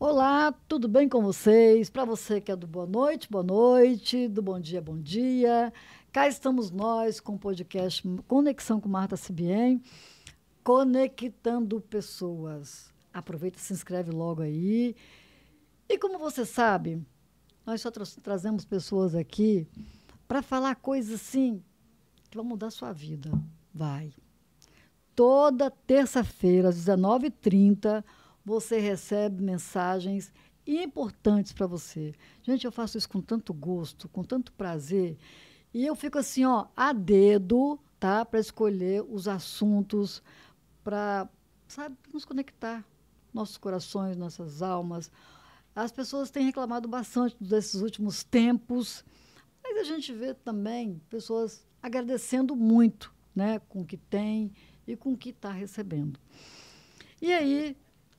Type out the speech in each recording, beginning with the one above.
Olá, tudo bem com vocês? Para você que é do boa noite, do bom dia. Cá estamos nós com o podcast Conexão com Marta Sibien, conectando pessoas. Aproveita e se inscreve logo aí. E como você sabe, nós só trazemos pessoas aqui para falar coisas assim que vão mudar a sua vida. Vai. Toda terça-feira, às 19h30, você recebe mensagens importantes para você. Gente, eu faço isso com tanto gosto, com tanto prazer. E eu fico assim, ó, a dedo, tá? Para escolher os assuntos, para, sabe, nos conectar. Nossos corações, nossas almas. As pessoas têm reclamado bastante desses últimos tempos, mas a gente vê também pessoas agradecendo muito, né, com o que tem e com o que está recebendo. E aí,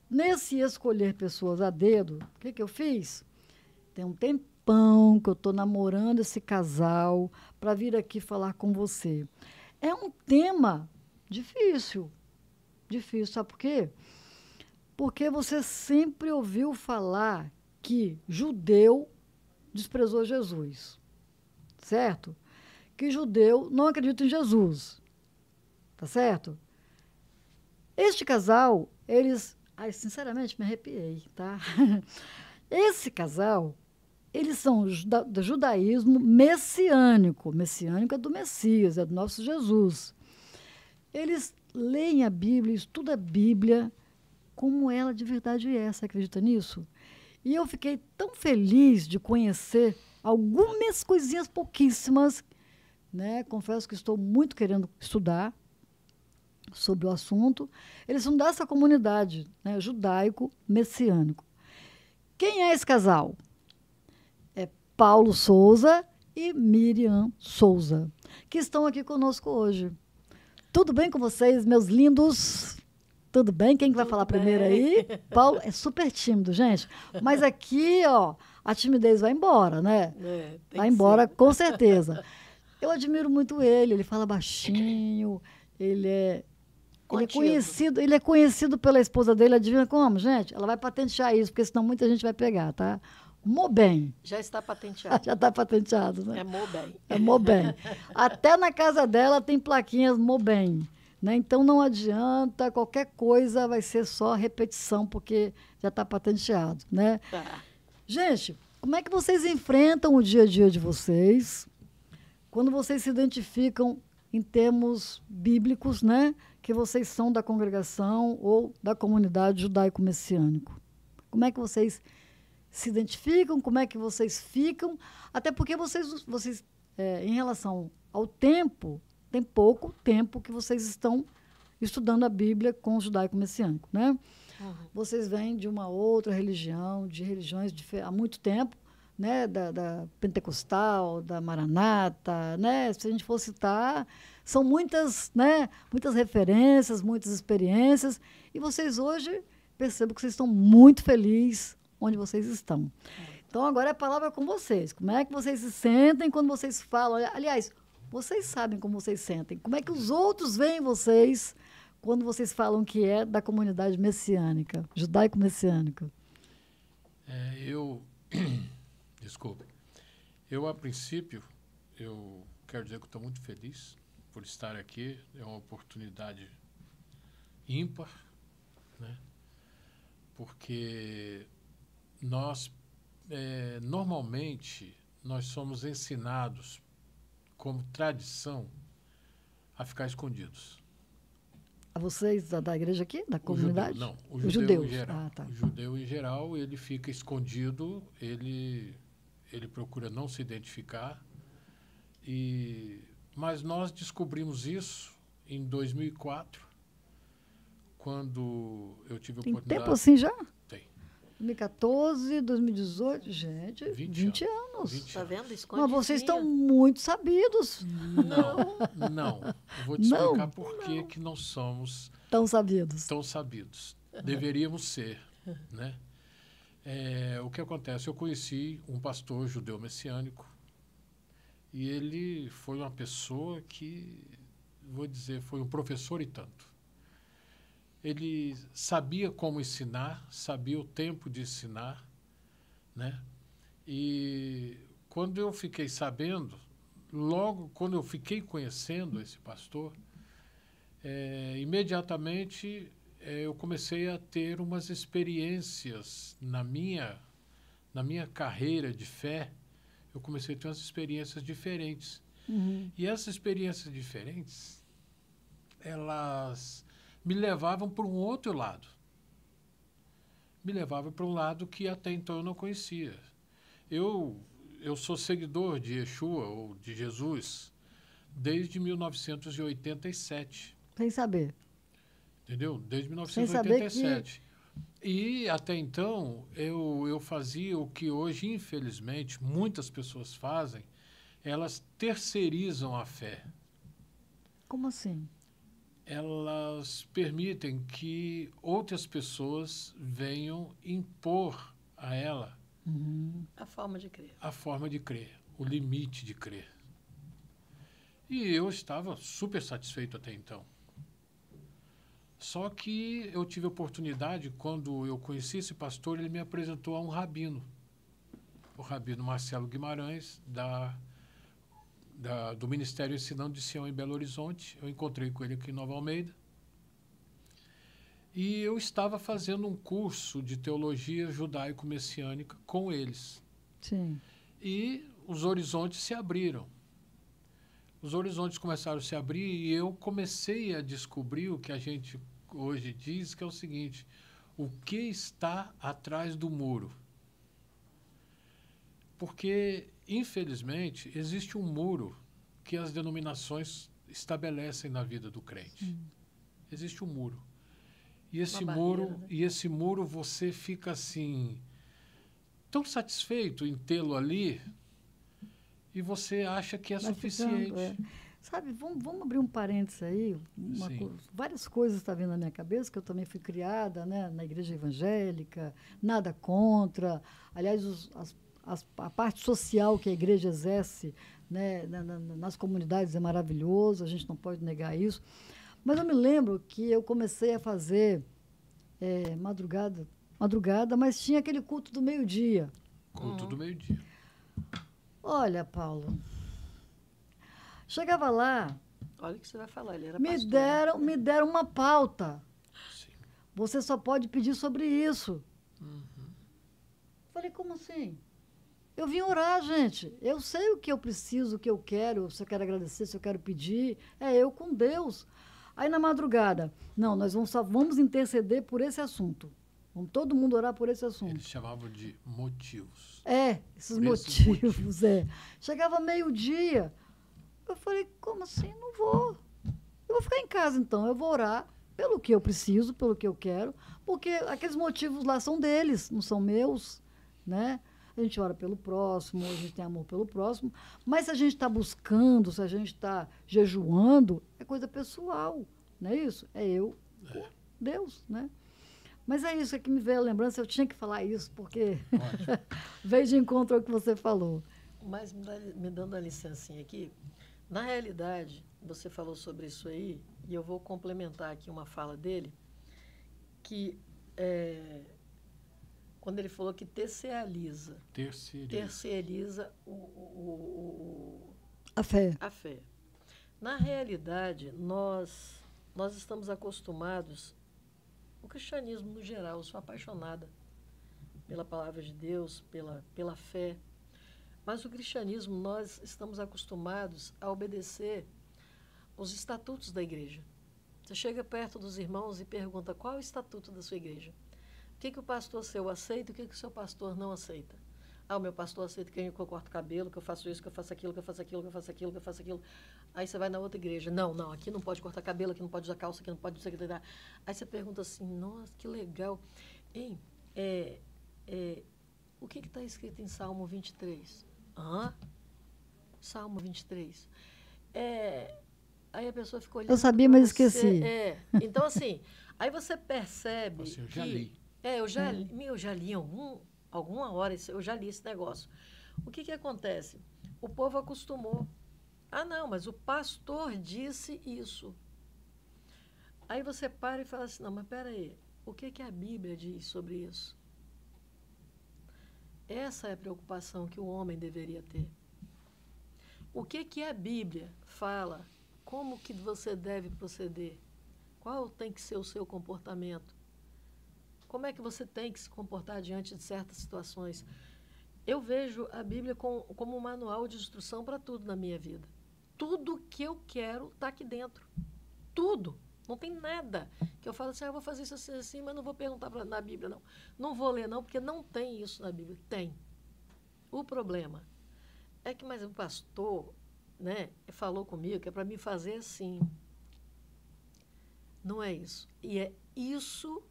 nesse escolher pessoas a dedo, o que eu fiz? Tem um tempão que eu estou namorando esse casal para vir aqui falar com você. É um tema difícil, difícil, sabe por quê? Porque você sempre ouviu falar que judeu desprezou Jesus, certo? Que judeu não acredita em Jesus, tá certo? Este casal, eles... Ai, sinceramente, me arrepiei, tá? Esse casal, eles são do judaísmo messiânico. Messiânico é do Messias, é do nosso Jesus. Eles leem a Bíblia, estudam a Bíblia como ela de verdade é. Você acredita nisso? E eu fiquei tão feliz de conhecer algumas coisinhas pouquíssimas, né? Confesso que estou muito querendo estudar sobre o assunto. Eles são dessa comunidade, né, judaico-messiânico. Quem é esse casal? É Paulo Souza e Miriam Souza, que estão aqui conosco hoje. Tudo bem com vocês, meus lindos? Tudo bem? Quem que vai falar primeiro aí? Paulo é super tímido, gente. Mas aqui, ó, a timidez vai embora, né? Vai embora, com certeza. Eu admiro muito ele fala baixinho, ele é conhecido pela esposa dele, adivinha como, gente? Ela vai patentear isso, porque senão muita gente vai pegar, tá? Mobem. Já está patenteado. Já está patenteado, né? É Mobem. É Mobem. Até na casa dela tem plaquinhas Mobem. Né? Então não adianta, qualquer coisa vai ser só repetição, porque já está patenteado. Né? Tá. Gente, como é que vocês enfrentam o dia a dia de vocês quando vocês se identificam em termos bíblicos, né? Que vocês são da congregação ou da comunidade judaico-messiânico? Como é que vocês se identificam? Como é que vocês ficam? Até porque vocês em relação ao tempo, tem pouco tempo que vocês estão estudando a Bíblia com o judaico-messiânico, né? Uhum. Vocês vêm de uma outra religião, de religiões há muito tempo, né? Da pentecostal, da maranata, né? Se a gente for citar, são muitas, né? Muitas referências, muitas experiências, e vocês hoje, percebo que vocês estão muito felizes onde vocês estão. Então, agora a palavra é com vocês. Como é que vocês se sentem quando vocês falam? Aliás, vocês sabem como vocês sentem. Como é que os outros veem vocês quando vocês falam que é da comunidade messiânica, judaico-messiânica? Desculpe. Eu, a princípio, eu quero dizer que estou muito feliz por estar aqui. É uma oportunidade ímpar, né? Porque nós, normalmente, nós somos ensinados, como tradição, a ficar escondidos. A vocês da igreja aqui, da comunidade? O judeu em geral. Ah, tá. O judeu em geral, ele fica escondido, ele procura não se identificar. Mas nós descobrimos isso em 2004, quando eu tive a oportunidade... Tem tempo assim já? Tem. 2014, 2018, gente, 20 anos. Está vendo? Mas vocês estão muito sabidos. Não. Eu vou te explicar por que não somos tão sabidos. Deveríamos ser, né? O que acontece? Eu conheci um pastor judeu messiânico e ele foi uma pessoa que, vou dizer, foi um professor e tanto. ele sabia como ensinar, sabia o tempo de ensinar, né? E quando eu fiquei sabendo, logo quando eu fiquei conhecendo esse pastor, imediatamente eu comecei a ter umas experiências na minha carreira de fé. Eu comecei a ter umas experiências diferentes. Uhum. E essas experiências diferentes, elas me levavam para um outro lado. Me levavam para um lado que até então eu não conhecia. Eu sou seguidor de Yeshua, ou de Jesus, desde 1987. Sem saber. Entendeu? Desde Sem saber 1987. E até então eu fazia o que hoje, infelizmente, muitas pessoas fazem, elas terceirizam a fé. Como assim? Elas permitem que outras pessoas venham impor a ela A forma de crer. a forma de crer, o limite de crer. E eu estava super satisfeito até então. Só que eu tive a oportunidade, quando eu conheci esse pastor, ele me apresentou a um rabino, o rabino Marcelo Guimarães, do Ministério Ensinando de Sião em Belo Horizonte. Eu encontrei com ele aqui em Nova Almeida. E eu estava fazendo um curso de teologia judaico-messiânica com eles. Sim. E os horizontes se abriram. Os horizontes começaram a se abrir e eu comecei a descobrir o que a gente hoje diz, que é o seguinte: o que está atrás do muro? Porque, infelizmente, existe um muro que as denominações estabelecem na vida do crente. Existe um muro. E esse Uma muro, barreira, né? esse muro você fica assim tão satisfeito em tê-lo ali e você acha que é Vai suficiente. ficando, Sabe, vamos abrir um parênteses aí. Sim. Várias coisas estão vindo na minha cabeça, que eu também fui criada, né, na igreja evangélica, nada contra. Aliás, a parte social que a igreja exerce, né, nas comunidades é maravilhoso, a gente não pode negar isso. Mas eu me lembro que eu comecei a fazer madrugada, mas tinha aquele culto do meio-dia. Culto do meio-dia. Olha, Paulo, chegava lá, Olha o que você vai falar, ele era me pastor, né? deram uma pauta. Sim. Você só pode pedir sobre isso. Falei, como assim? Eu vim orar, gente. Eu sei o que eu preciso, o que eu quero, se eu quero agradecer, se eu quero pedir. É eu com Deus. Aí na madrugada, não, nós só vamos interceder por esse assunto. Vamos todo mundo orar por esse assunto. Eles chamavam de motivos. Esses Por esses motivos, Chegava meio-dia. Eu falei, como assim? Não vou. Eu vou ficar em casa, então. Eu vou orar pelo que eu preciso, pelo que eu quero, porque aqueles motivos lá são deles, não são meus, né? A gente ora pelo próximo, a gente tem amor pelo próximo, mas se a gente está buscando, se a gente está jejuando, é coisa pessoal, não é isso? É eu com Deus, né? Mas é isso que me veio a lembrança, eu tinha que falar isso, porque veio de encontro ao que você falou. Mas me dando a licencinha aqui, na realidade, você falou sobre isso aí, e eu vou complementar aqui uma fala dele, que quando ele falou que terceiriza A fé. a fé. Na realidade, nós estamos acostumados, o cristianismo no geral, eu sou apaixonada pela palavra de Deus, pela fé, mas o cristianismo, nós estamos acostumados a obedecer os estatutos da igreja. Você chega perto dos irmãos e pergunta qual é o estatuto da sua igreja. O que o pastor seu aceita e o que o seu pastor não aceita? O meu pastor aceita que eu corto o cabelo, que eu faço isso, que eu faço aquilo, que eu faço aquilo, que eu faço aquilo, que eu faço aquilo. Aí você vai na outra igreja. Não, aqui não pode cortar cabelo, aqui não pode usar calça, aqui não pode... Aí você pergunta assim, nossa, que legal. Hein, o que está escrito em Salmo 23? Salmo 23. Aí a pessoa ficou olhando. Eu sabia, mas esqueci. Então, assim, aí você percebe Assim, eu já li. Eu já li alguma hora, eu já li esse negócio. O que acontece? O povo acostumou. Não, mas o pastor disse isso. Aí você para e fala assim, não, mas peraí, o que a Bíblia diz sobre isso? Essa é a preocupação que o homem deveria ter. O que a Bíblia fala? Como que você deve proceder? Qual tem que ser o seu comportamento? Como é que você tem que se comportar diante de certas situações? Eu vejo a Bíblia como um manual de instrução para tudo na minha vida. Tudo que eu quero está aqui dentro. Tudo. Não tem nada que eu falo assim, eu vou fazer isso assim, assim, mas não vou perguntar na Bíblia, não. Não vou ler, não, porque não tem isso na Bíblia. Tem. O problema é que, mas o pastor, né, falou comigo que é para me fazer assim. Não é isso. E é isso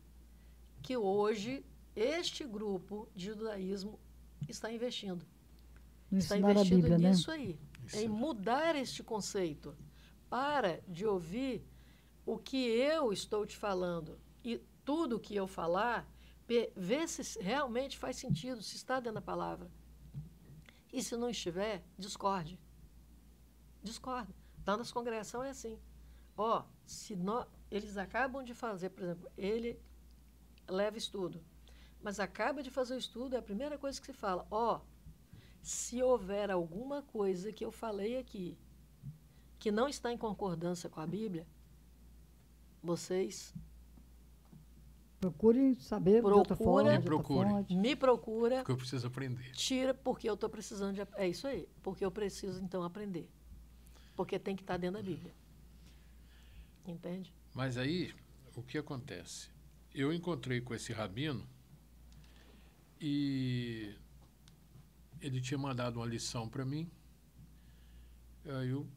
que hoje este grupo de judaísmo está investindo. Está investindo Bíblia, nisso, né? aí. Em mudar este conceito. Para de ouvir o que eu estou te falando e tudo que eu falar, ver se realmente faz sentido, se está dentro da palavra. E se não estiver, discorde. Discorde. Lá nas congregações é assim. Ó, eles acabam de fazer, por exemplo, ele leva estudo, mas acaba de fazer o estudo, é a primeira coisa que se fala, se houver alguma coisa que eu falei aqui que não está em concordância com a Bíblia, vocês procurem saber de outra forma, me procura, porque eu preciso aprender. Tira, porque eu estou precisando de... É isso aí, porque eu preciso, então, aprender. Porque tem que estar dentro da Bíblia. Entende? Mas aí, o que acontece? Eu encontrei com esse rabino e ele tinha mandado uma lição para mim. Aí eu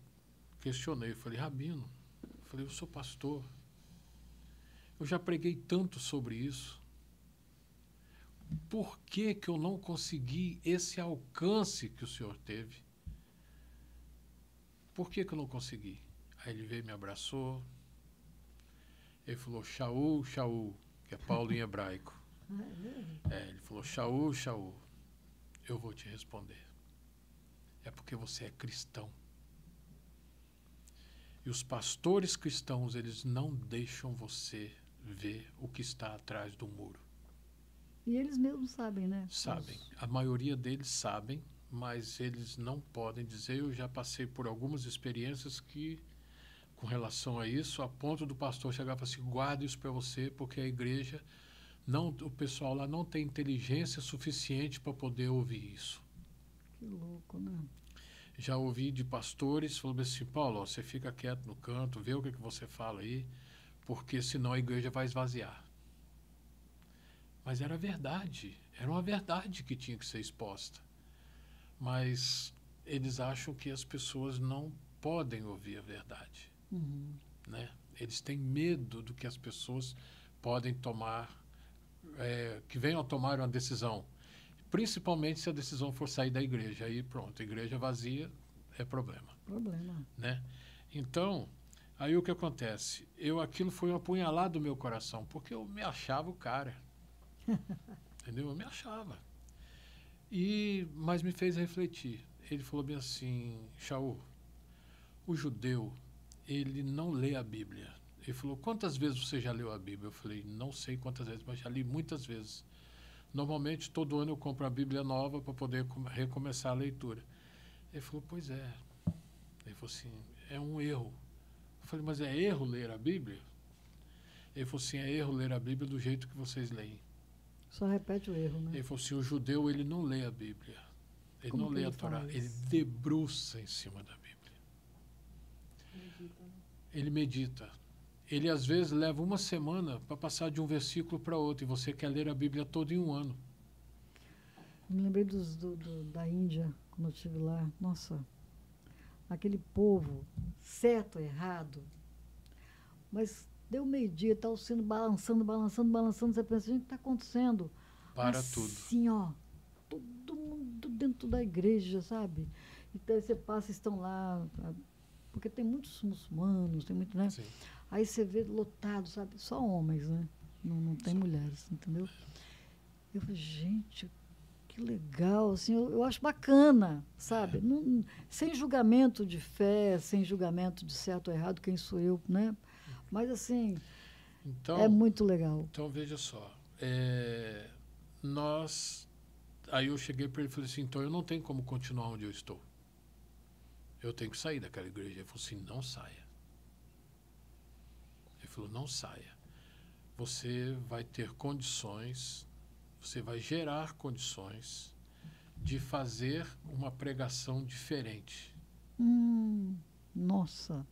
questionei, falei, rabino, eu sou pastor, eu já preguei tanto sobre isso. Por que eu não consegui esse alcance que o senhor teve? Por que eu não consegui? Aí ele veio e me abraçou. Ele falou, Shaul, Shaul, que é Paulo em hebraico. Ele falou, Shaul, Shaul, eu vou te responder. É porque você é cristão. E os pastores cristãos, eles não deixam você ver o que está atrás do muro. E eles mesmos sabem, né? Sabem. A maioria deles sabem, mas eles não podem dizer. Eu já passei por algumas experiências que, com relação a isso, a ponto do pastor chegar e falar assim, guarde isso para você, porque a igreja, o pessoal lá não tem inteligência suficiente para poder ouvir isso. Que louco, né? Já ouvi de pastores falando assim, Paulo, você fica quieto no canto, vê o que você fala aí, porque senão a igreja vai esvaziar. Mas era verdade, era uma verdade que tinha que ser exposta. Mas eles acham que as pessoas não podem ouvir a verdade. Né? Eles têm medo do que as pessoas podem tomar, que venham a tomar uma decisão. Principalmente se a decisão for sair da igreja. Aí pronto, a igreja vazia é problema. Né? Então, aí o que acontece? Aquilo foi um apunhalado no meu coração, porque eu me achava o cara. Entendeu? Eu me achava. Mas me fez refletir. Ele falou bem assim, Shaul, o judeu, ele não lê a Bíblia. Ele falou, quantas vezes você já leu a Bíblia? Eu falei, não sei quantas vezes, mas já li muitas vezes. Normalmente, todo ano eu compro a Bíblia nova para poder recomeçar a leitura. Ele falou, pois é. Ele falou assim, é um erro. Eu falei, mas é erro ler a Bíblia? Ele falou assim, é erro ler a Bíblia do jeito que vocês leem. Só repete o erro, né? Ele falou assim, o judeu, ele não lê a Bíblia. Ele Como não lê a ele Torá. faz? Ele debruça em cima da Bíblia. Medita, né? Ele medita. Ele, às vezes, leva uma semana para passar de um versículo para outro. E você quer ler a Bíblia toda em um ano. Me lembrei da Índia, quando eu estive lá. Nossa, aquele povo, certo, errado. Mas deu meio-dia, está o sino balançando. Você pensa, gente, o que está acontecendo? Para assim, tudo. Assim, ó, todo mundo dentro da igreja, sabe? Então, você passa, estão lá, porque tem muitos muçulmanos, tem muito, né? Sim. Aí você vê lotado, sabe? Só homens, né? Não tem mulheres, entendeu? Eu falei, gente, que legal, assim, eu acho bacana, sabe? Sem julgamento de fé, sem julgamento de certo ou errado, quem sou eu, né? Mas, assim, Então, é muito legal. então veja só. Aí eu cheguei para ele e falei assim, então eu não tenho como continuar onde eu estou. Eu tenho que sair daquela igreja. Ele falou assim, não saia. Ele falou, não saia. Você vai ter condições, você vai gerar condições de fazer uma pregação diferente. Nossa.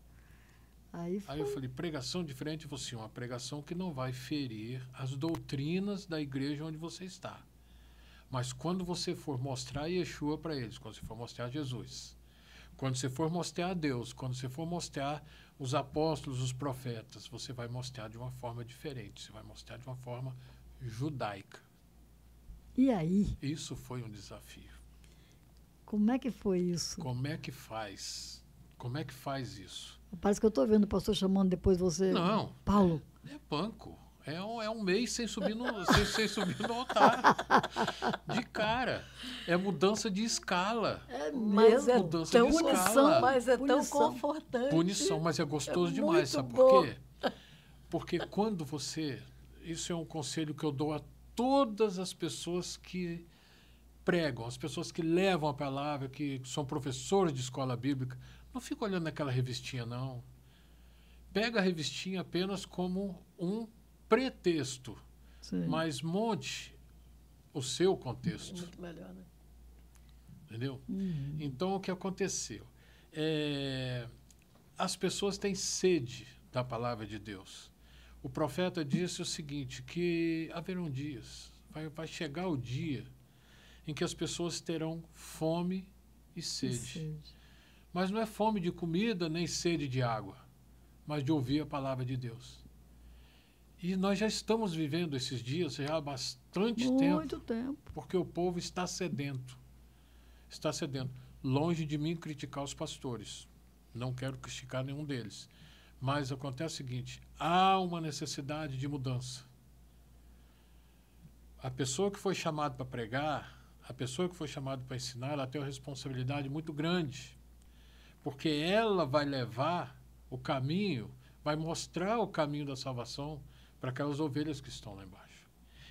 Aí eu falei, pregação diferente? Você, uma pregação que não vai ferir as doutrinas da igreja onde você está. Mas quando você for mostrar Yeshua para eles, quando você for mostrar Jesus, quando você for mostrar a Deus, quando você for mostrar os apóstolos, os profetas, você vai mostrar de uma forma diferente. Você vai mostrar de uma forma judaica. E aí? Isso foi um desafio. Como é que foi isso? Como é que faz? Como é que faz isso? Parece que eu estou vendo o pastor chamando depois você. Não. Paulo. É banco. É um mês sem subir sem subir no altar. De cara. É mudança de escala. Mas é mudança tão de punição, escala. mas é tão Punição. confortante. Punição, mas é gostoso demais. Sabe por quê? Porque quando você... Isso é um conselho que eu dou a todas as pessoas que pregam, as pessoas que levam a palavra, que são professores de escola bíblica. Não fica olhando naquela revistinha, não. Pega a revistinha apenas como um pretexto, Sim. mas monte o seu contexto. Muito melhor, né? Entendeu? Então, o que aconteceu? As pessoas têm sede da palavra de Deus. O profeta disse o seguinte, que haverão dias, vai chegar o dia em que as pessoas terão fome e sede. Mas não é fome de comida nem sede de água, mas de ouvir a palavra de Deus. E nós já estamos vivendo esses dias já há bastante tempo. Muito tempo. Porque o povo está sedento. Está sedento. Longe de mim criticar os pastores. Não quero criticar nenhum deles. Mas acontece o seguinte, há uma necessidade de mudança. A pessoa que foi chamada para pregar, a pessoa que foi chamada para ensinar, ela tem uma responsabilidade muito grande. Porque ela vai levar o caminho, vai mostrar o caminho da salvação para aquelas ovelhas que estão lá embaixo.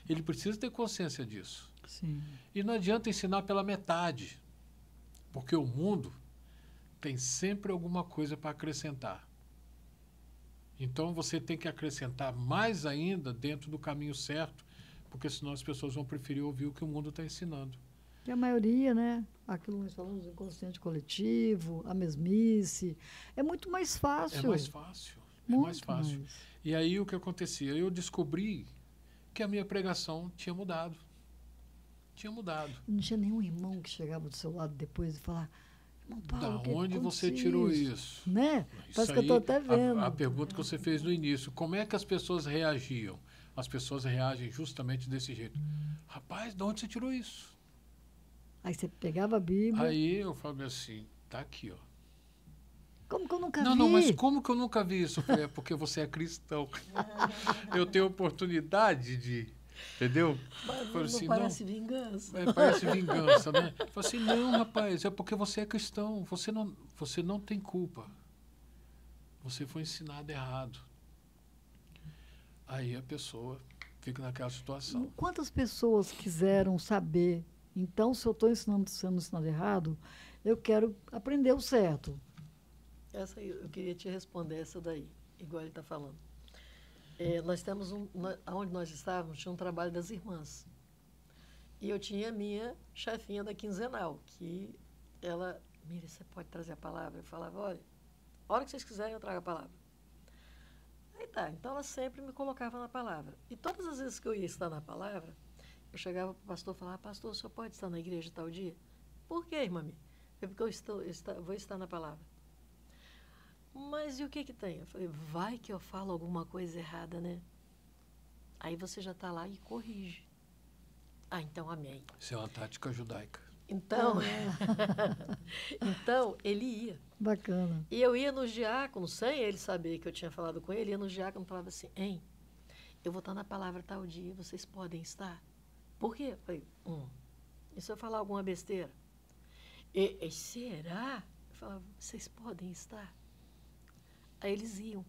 Ele precisa ter consciência disso. Sim. E não adianta ensinar pela metade, porque o mundo tem sempre alguma coisa para acrescentar. Então você tem que acrescentar mais ainda dentro do caminho certo, porque senão as pessoas vão preferir ouvir o que o mundo está ensinando. E a maioria, né? Aquilo que nós falamos, o inconsciente coletivo, a mesmice. É muito mais fácil. É mais fácil. Muito mais fácil. mais. E aí o que acontecia? Eu descobri que a minha pregação tinha mudado. Tinha mudado. Não tinha nenhum irmão que chegava do seu lado depois e falar, irmão Paulo, Da que onde você aconteceu tirou isso? Né? Isso Parece que eu estou até vendo. A pergunta que você fez no início, como é que as pessoas reagiam? As pessoas reagem justamente desse jeito. Rapaz, de onde você tirou isso? Aí você pegava a Bíblia. Aí eu falei assim, tá aqui, ó. Como que eu nunca vi? Não, mas como que eu nunca vi isso? Eu falei, é porque você é cristão. Eu tenho oportunidade de... Entendeu? Mas não assim, parece vingança. Parece vingança, né? Eu falei assim, não, rapaz, é porque você é cristão. Você não tem culpa. Você foi ensinado errado. Aí a pessoa fica naquela situação. Quantas pessoas quiseram saber, então, se eu estou sendo ensinado errado, eu quero aprender o certo. Essa aí, eu queria te responder essa daí, igual ele está falando. Nós temos onde nós estávamos, tinha um trabalho das irmãs. E eu tinha a minha chefinha da quinzenal, que ela, Miri, você pode trazer a palavra? Eu falava, olha, a hora que vocês quiserem eu trago a palavra. Aí tá, então ela sempre me colocava na palavra. E todas as vezes que eu ia estar na palavra, eu chegava para o pastor e falava, pastor, o senhor pode estar na igreja tal dia? Por quê, irmã? É porque eu vou estar na palavra. Mas e o que tem? Eu falei, vai que eu falo alguma coisa errada, né? Aí você já está lá e corrige. Ah, então amém. Isso é uma tática judaica. Então, então ele ia. Bacana. E eu ia nos diáconos, sem ele saber que eu tinha falado com ele, ia nos diáconos e falava assim, hein, eu vou estar na palavra tal dia, vocês podem estar? Por quê? Eu falei, e se eu falar alguma besteira? E será? Eu falava, vocês podem estar? Aí eles iam.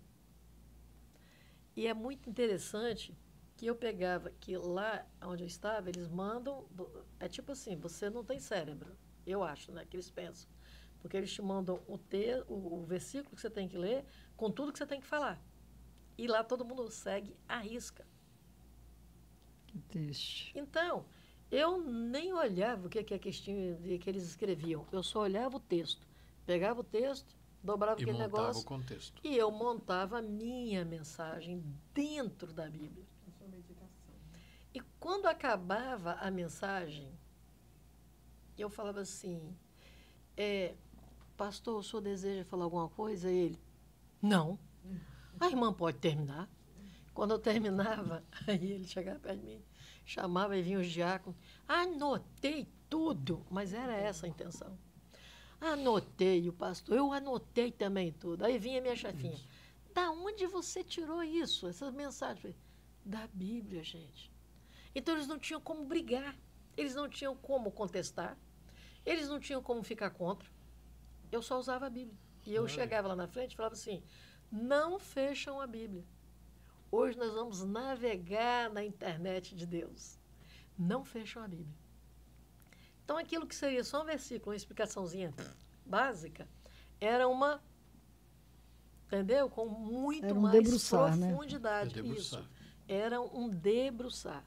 E é muito interessante que eu pegava que lá onde eu estava, eles mandam. É tipo assim, você não tem cérebro, eu acho, né? Que eles pensam. Porque eles te mandam o versículo que você tem que ler com tudo que você tem que falar. E lá todo mundo segue à risca. Que triste. Então, eu nem olhava o que que eles escreviam. Eu só olhava o texto. Pegava o texto, dobrava E aquele montava negócio o contexto. e eu montava a minha mensagem dentro da Bíblia. E quando acabava a mensagem, eu falava assim, pastor, o senhor deseja falar alguma coisa? Ele, não. A irmã pode terminar. Quando eu terminava, aí ele chegava perto de mim, chamava e vinha os diáconos. Anotei tudo, mas era essa a intenção. Anotei, o pastor, eu anotei também tudo. Aí vinha minha chefinha. Da onde você tirou isso, essas mensagens? Eu falei, da Bíblia, gente. Então eles não tinham como brigar, eles não tinham como contestar, eles não tinham como ficar contra. Eu só usava a Bíblia. E eu chegava lá na frente e falava assim, não fecham a Bíblia. Hoje nós vamos navegar na internet de Deus. Não fecham a Bíblia. Então, aquilo que seria só um versículo, uma explicaçãozinha básica, era uma, entendeu? Com muito Era um mais debruçar, né? profundidade. Isso. Era um debruçar.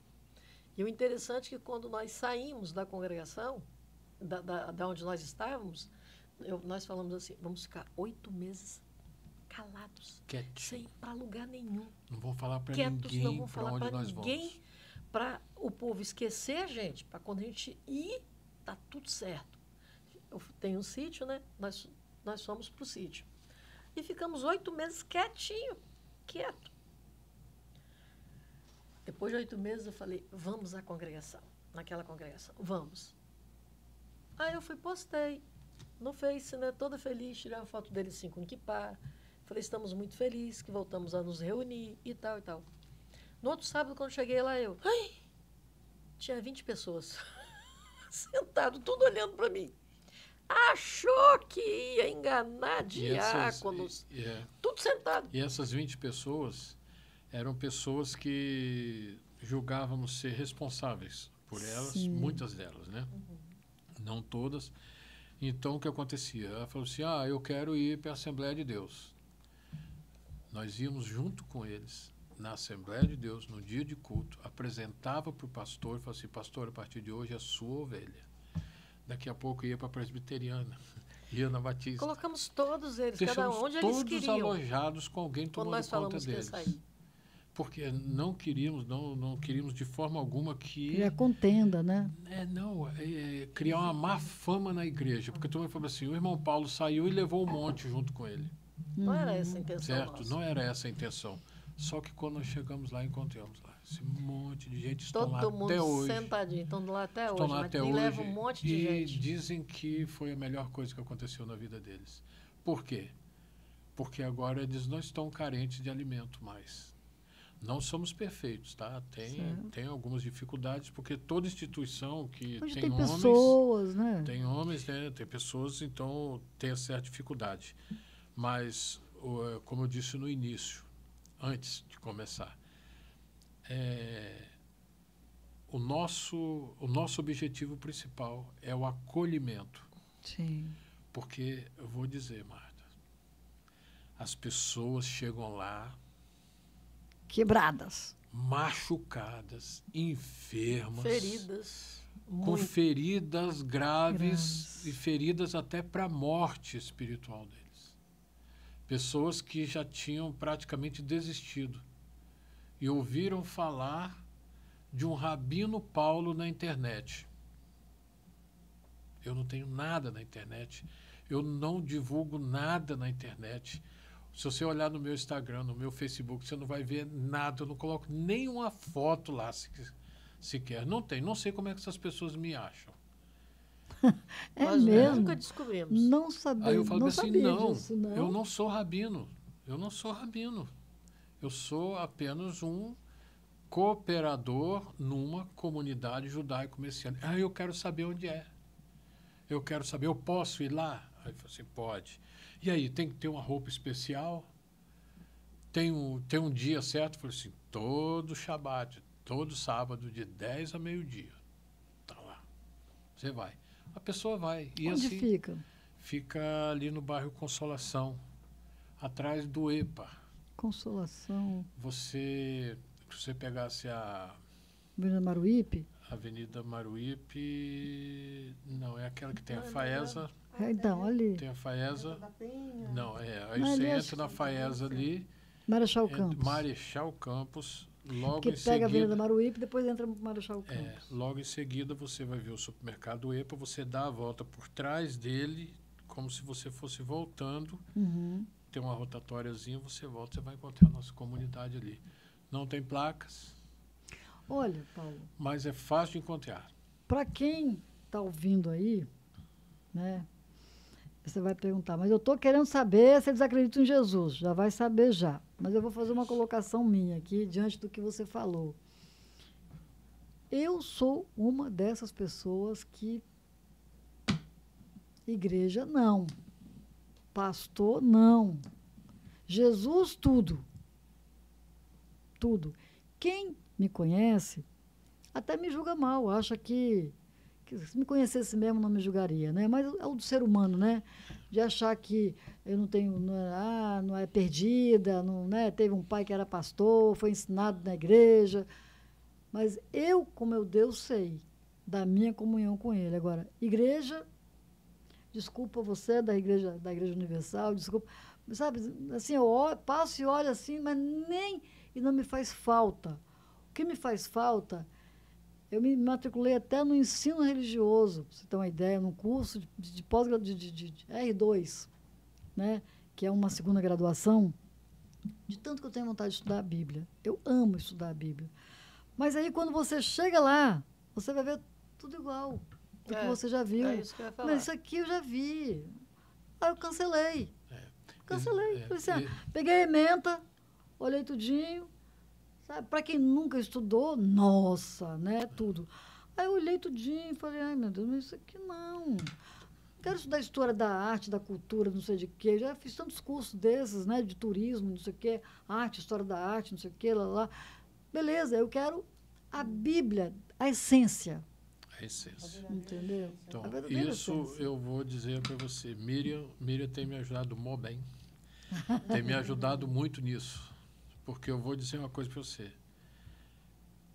E o interessante é que quando nós saímos da congregação, da onde nós estávamos, nós falamos assim, vamos ficar 8 meses calados, sem ir para lugar nenhum. Não vão falar para ninguém para onde nós vamos. Para o povo esquecer a gente, para quando a gente ir, tá tudo certo. Eu tenho um sítio, né? Nós fomos para o sítio. E ficamos 8 meses quieto. Depois de 8 meses, eu falei, vamos à congregação, naquela congregação, vamos. Aí eu postei no Face, né, toda feliz, tirei uma foto dele assim com o kippah. Falei, estamos muito felizes que voltamos a nos reunir e tal e tal. No outro sábado, quando cheguei lá, tinha 20 pessoas sentado, tudo olhando para mim. Achou que ia enganar diáconos, tudo sentado. E essas 20 pessoas eram pessoas que julgávamos ser responsáveis por elas, muitas delas, né? Não todas. Então, o que acontecia? Ela falou assim, eu quero ir para a Assembleia de Deus. Nós íamos junto com eles na Assembleia de Deus, no dia de culto, apresentava para o pastor, falava assim, pastor, a partir de hoje é sua ovelha. Daqui a pouco ia para a presbiteriana, ia na Batista. Colocamos todos eles, deixamos cada um onde eles queriam. Todos alojados com alguém tomando conta deles. Porque não queríamos de forma alguma que... Criar contenda, né? Criar uma má fama na igreja. Porque todo mundo falou assim, o irmão Paulo saiu e levou um monte junto com ele. Não era essa a intenção certo? Nossa. Não era essa a intenção. Só que quando nós chegamos lá, encontramos lá esse monte de gente, estão lá até hoje. Todo mundo sentadinho, estão lá até hoje. Lá até hoje, leva um monte de gente. E dizem que foi a melhor coisa que aconteceu na vida deles. Por quê? Porque agora eles não estão carentes de alimento mais. Não somos perfeitos, tá? Tem algumas dificuldades, porque toda instituição que hoje tem homens... pessoas, né? Tem homens, né? Tem pessoas, então tem certa dificuldade. Mas, como eu disse no início, antes de começar, o nosso objetivo principal é o acolhimento. Sim. Porque, eu vou dizer, Marta, as pessoas chegam lá quebradas, machucadas, enfermas, feridas, com feridas graves e feridas até para a morte espiritual deles. Pessoas que já tinham praticamente desistido e ouviram falar de um Rabino Paulo na internet. Eu não tenho nada na internet, eu não divulgo nada na internet. Se você olhar no meu Instagram, no meu Facebook, você não vai ver nada. Eu não coloco nenhuma foto lá sequer. Não tem. Não sei como é que essas pessoas me acham. Nós mesmo? Nunca descobrimos. Não sabia. Aí eu falo assim, não, disso, não, eu não sou rabino. Eu não sou rabino. Eu sou apenas um cooperador numa comunidade judaico-messiânica. Eu quero saber onde é. Eu quero saber, eu posso ir lá? Aí eu falo assim, pode. E aí, tem que ter uma roupa especial? tem um dia certo, falei assim, todo Shabat, todo sábado, de 10 a meio-dia. Tá lá. Você vai. A pessoa vai. E Onde assim, fica? fica ali no bairro Consolação, atrás do EPA. Consolação. Se você pegasse a Avenida Maruípe? Avenida Maruípe, não, é aquela que tem a Não, é Faesa. Então, ali. Tem a Faesa. Da Penha. Não, aí Mas você ali entra na Faesa ali, Marechal Campos. Marechal Campos, logo Que em pega a Avenida seguida. Maruípe e depois entra no Marechal Campos. Logo em seguida você vai ver o supermercado EPA, você dá a volta por trás dele, como se você fosse voltando. Uhum. Tem uma rotatóriazinha, você volta, você vai encontrar a nossa comunidade ali. Não tem placas, Olha, Paulo, mas é fácil de encontrar. para quem está ouvindo aí, né? Você vai perguntar, mas eu estou querendo saber se eles acreditam em Jesus. Já vai saber já. Mas eu vou fazer uma colocação minha aqui, diante do que você falou. Eu sou uma dessas pessoas que igreja, não. Pastor, não. Jesus, tudo. Tudo. Quem me conhece até me julga mal, acha que se me conhecesse mesmo não me julgaria, né? Mas é o do ser humano, né? De achar que eu não tenho, não é perdida, não, né? Teve um pai que era pastor, foi ensinado na igreja. Mas eu, como meu Deus, sei da minha comunhão com Ele. Agora, igreja, desculpa você da Igreja Universal, desculpa, sabe? Assim, eu passo e olho assim, mas e não me faz falta. O que me faz falta, eu me matriculei até no ensino religioso, para você ter uma ideia, num curso de de R2, né? Que é uma segunda graduação, de tanto que eu tenho vontade de estudar a Bíblia. Eu amo estudar a Bíblia. Mas aí, quando você chega lá, você vai ver tudo igual do que você já viu. É isso que eu ia falar. Mas isso aqui eu já vi. Aí eu cancelei. Cancelei. Falei assim, peguei a ementa, olhei tudinho. Sabe? Para quem nunca estudou, nossa, né? Tudo. Aí eu olhei tudinho e falei, ai meu Deus, mas isso aqui não. Quero estudar história da arte, da cultura, não sei de quê. Já fiz tantos cursos desses, né? De turismo, não sei o quê, arte, história da arte, não sei o quê, lá. Beleza, eu quero a Bíblia, a essência. A essência. Entendeu? Então, A verdadeira isso essência. eu vou dizer para você. Miriam tem me ajudado mó bem. Tem me ajudado muito nisso. Porque eu vou dizer uma coisa para você.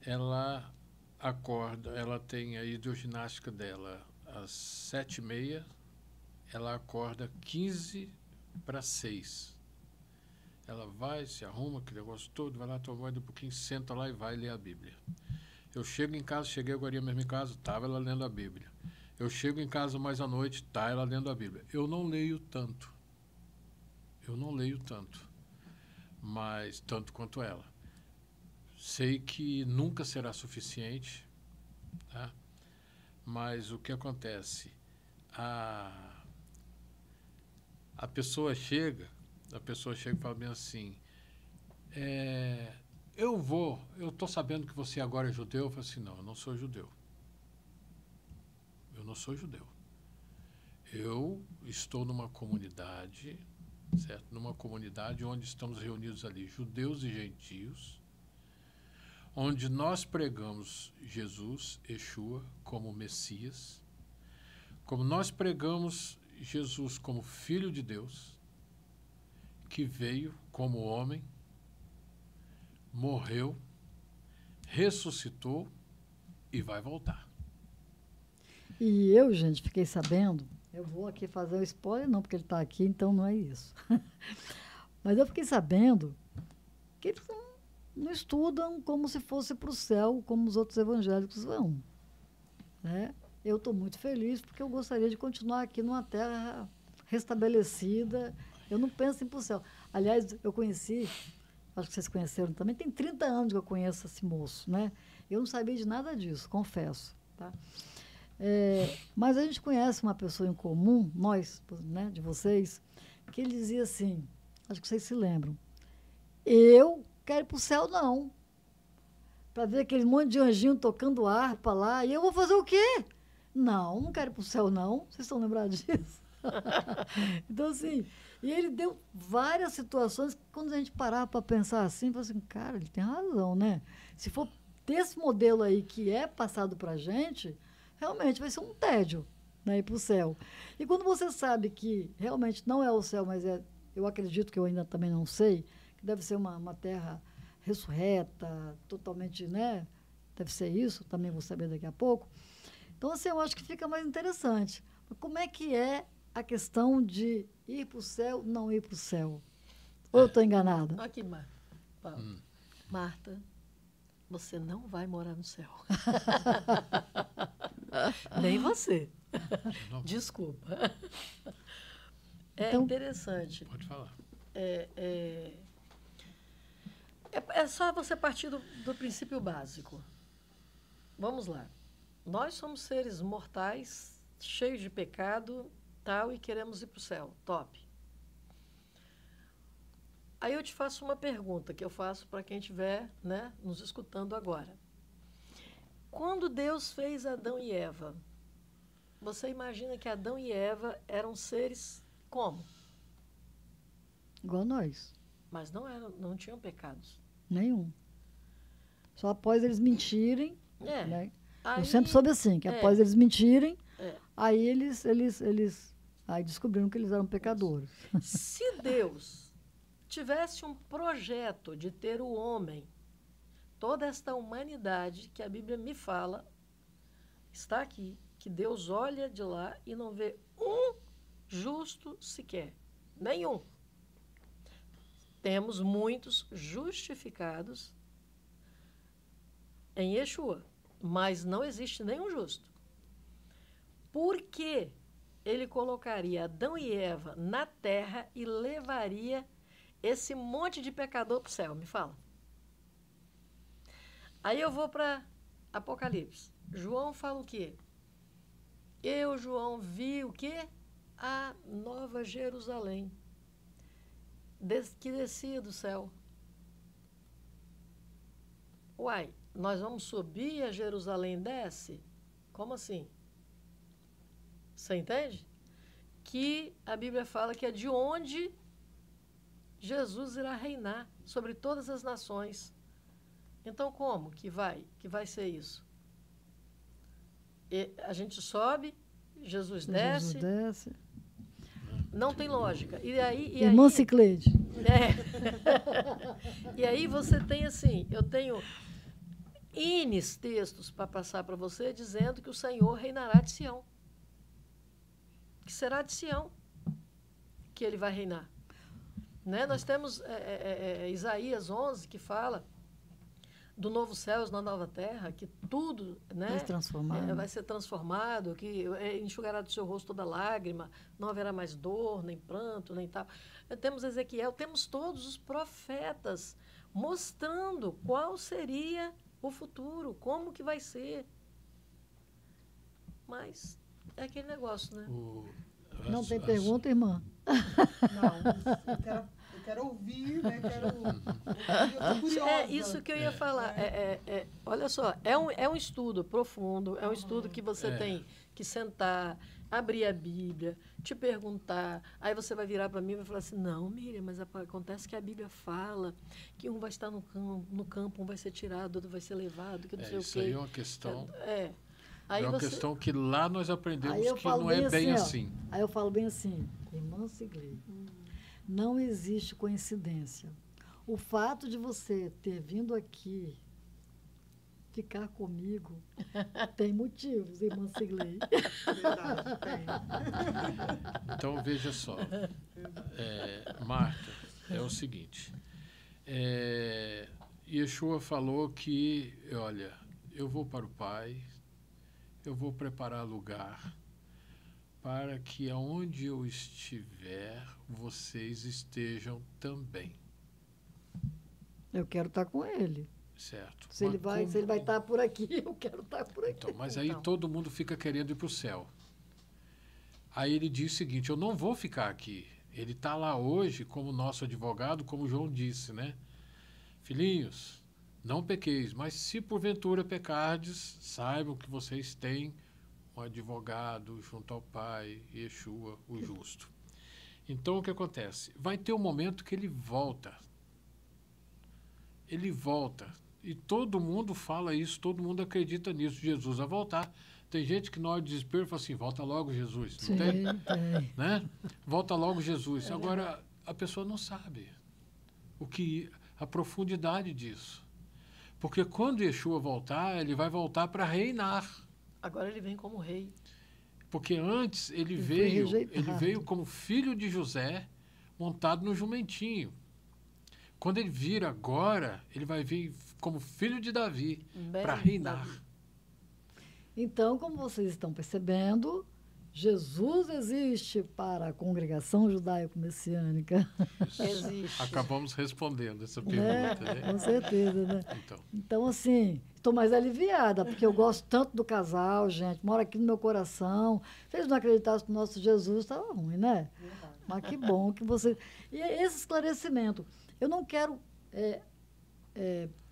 Ela acorda, ela tem a hidroginástica dela às 7h30, ela acorda 5:45. Ela vai, se arruma, aquele negócio todo, vai lá, toma banho, um pouquinho, senta lá e vai ler a Bíblia. Eu chego em casa, cheguei agora mesmo em casa, estava ela lendo a Bíblia. Eu chego em casa mais à noite, está ela lendo a Bíblia. Eu não leio tanto, mas tanto quanto ela. Sei que nunca será suficiente, tá? Mas o que acontece? A pessoa chega e fala bem assim, eu estou sabendo que você agora é judeu. Eu falo assim, não, eu não sou judeu. Eu não sou judeu. Eu estou numa comunidade, certo? Numa comunidade onde estamos reunidos ali, judeus e gentios, onde nós pregamos Jesus, Yeshua, como Messias, como nós pregamos Jesus como Filho de Deus, que veio como homem, morreu, ressuscitou e vai voltar. E eu, gente, fiquei sabendo, eu vou aqui fazer o spoiler, não, porque ele está aqui, então não é isso. Mas eu fiquei sabendo que eles não estudam como se fosse para o céu, como os outros evangélicos vão. Né? Eu estou muito feliz, porque eu gostaria de continuar aqui numa terra restabelecida. Eu não penso em ir para o céu. Aliás, eu conheci, acho que vocês conheceram também, tem 30 anos que eu conheço esse moço, né? Eu não sabia de nada disso, confesso. Tá? Mas a gente conhece uma pessoa em comum, nós, né, de vocês, que ele dizia assim, acho que vocês se lembram, eu quero ir para o céu não, para ver aquele monte de anjinho tocando harpa lá, e eu vou fazer o quê? Não quero ir para o céu não, vocês estão lembrados disso? Então, assim, e ele deu várias situações que quando a gente parava para pensar assim, fala assim, cara, ele tem razão, né? Se for desse modelo aí que é passado para a gente, realmente vai ser um tédio, né, ir para o céu. E quando você sabe que realmente não é o céu, mas é, eu acredito que eu ainda também não sei, que deve ser uma terra ressurreta, totalmente, né? Deve ser isso, também vou saber daqui a pouco. Então, assim, eu acho que fica mais interessante. Como é que é a questão de ir para o céu, não ir para o céu? Ou eu estou enganada? Aqui, Marta, você não vai morar no céu. Nem você. Não. Desculpa. É Então, interessante. Pode falar. É só você partir do princípio básico. Vamos lá. Nós somos seres mortais, cheios de pecado, tal, e queremos ir para o céu. Top. Aí eu te faço uma pergunta que eu faço para quem estiver, né, nos escutando agora. Quando Deus fez Adão e Eva, você imagina que Adão e Eva eram seres como? igual nós. Mas não tinham pecados. Nenhum. Só após eles mentirem, É. né? Aí, Eu sempre soube assim, que é. após eles mentirem, É. aí eles aí descobriram que eles eram pecadores. Se Deus tivesse um projeto de ter o homem, toda esta humanidade que a Bíblia me fala, está aqui, que Deus olha de lá e não vê um justo sequer. Nenhum. Temos muitos justificados em Yeshua, mas não existe nenhum justo. Por que ele colocaria Adão e Eva na terra e levaria esse monte de pecador para o céu? Me fala. Aí eu vou para Apocalipse. João fala o quê? Eu, João, vi o quê? A Nova Jerusalém, que descia do céu. Uai, nós vamos subir e a Jerusalém desce? Como assim? Você entende? Que a Bíblia fala que é de onde Jesus irá reinar sobre todas as nações. Então, como que vai ser isso? A gente sobe, Jesus desce. Não tem lógica. Irmã Cicleide. E aí você tem assim, eu tenho N textos para passar para você dizendo que o Senhor reinará de Sião. Que será de Sião que ele vai reinar. Né? Nós temos Isaías 11 que fala do novo céu e da nova terra, que tudo, né, vai ser transformado, que enxugará do seu rosto toda lágrima, não haverá mais dor, nem pranto, nem tal. Temos Ezequiel, temos todos os profetas mostrando qual seria o futuro, como que vai ser. Mas é aquele negócio, né? Não tem pergunta, irmã? Não, eu quero ouvir, né? Eu tô curiosa. É isso que eu ia falar. Olha só, é um estudo profundo, é um estudo que você tem que sentar, abrir a Bíblia, te perguntar. Aí você vai virar para mim e vai falar assim, não, Miriam, mas acontece que a Bíblia fala que um vai estar no campo, um vai ser tirado, outro vai ser levado, que não sei o quê. Isso aí é uma questão... Aí é uma questão que lá nós aprendemos que não é bem assim. Aí eu falo bem assim, irmã Sigli, não existe coincidência. O fato de você ter vindo aqui ficar comigo tem motivos, irmã Sigli. Verdade, tem. Então, veja só. Marta, é o seguinte. Yeshua falou que, olha, eu vou para o Pai, eu vou preparar lugar para que aonde eu estiver, vocês estejam também. Eu quero estar com ele. Certo. Se ele vai estar por aqui, eu quero estar por aqui. Então, mas aí todo mundo fica querendo ir para o céu. Aí ele diz o seguinte, eu não vou ficar aqui. Ele está lá hoje como nosso advogado, como João disse, né? Filhinhos, não pequeis, mas se porventura pecardes, saibam que vocês têm um advogado junto ao Pai, Yeshua, o justo. Então, o que acontece? Vai ter um momento que ele volta. Ele volta. E todo mundo fala isso, todo mundo acredita nisso. Jesus vai voltar. Tem gente que na hora de desespero fala assim, volta logo, Jesus. Não Sim, tem? tem. Né? Volta logo, Jesus. Agora, a pessoa não sabe a profundidade disso. Porque quando Yeshua voltar, ele vai voltar para reinar. Agora ele vem como rei. Porque antes ele Ele foi veio rejeitado. como filho de José, montado no jumentinho. Quando ele vir agora, ele vai vir como filho de Davi, Bem para reinar. Davi. Então, como vocês estão percebendo, Jesus existe para a congregação judaico-messiânica. Existe. Acabamos respondendo essa Né? pergunta, né? Com certeza, né? Então, Então, assim, estou mais aliviada, porque eu gosto tanto do casal, gente, mora aqui no meu coração. Se eles não acreditassem no nosso Jesus, estava ruim, né? Verdade. Mas que bom que você... E esse esclarecimento, eu não quero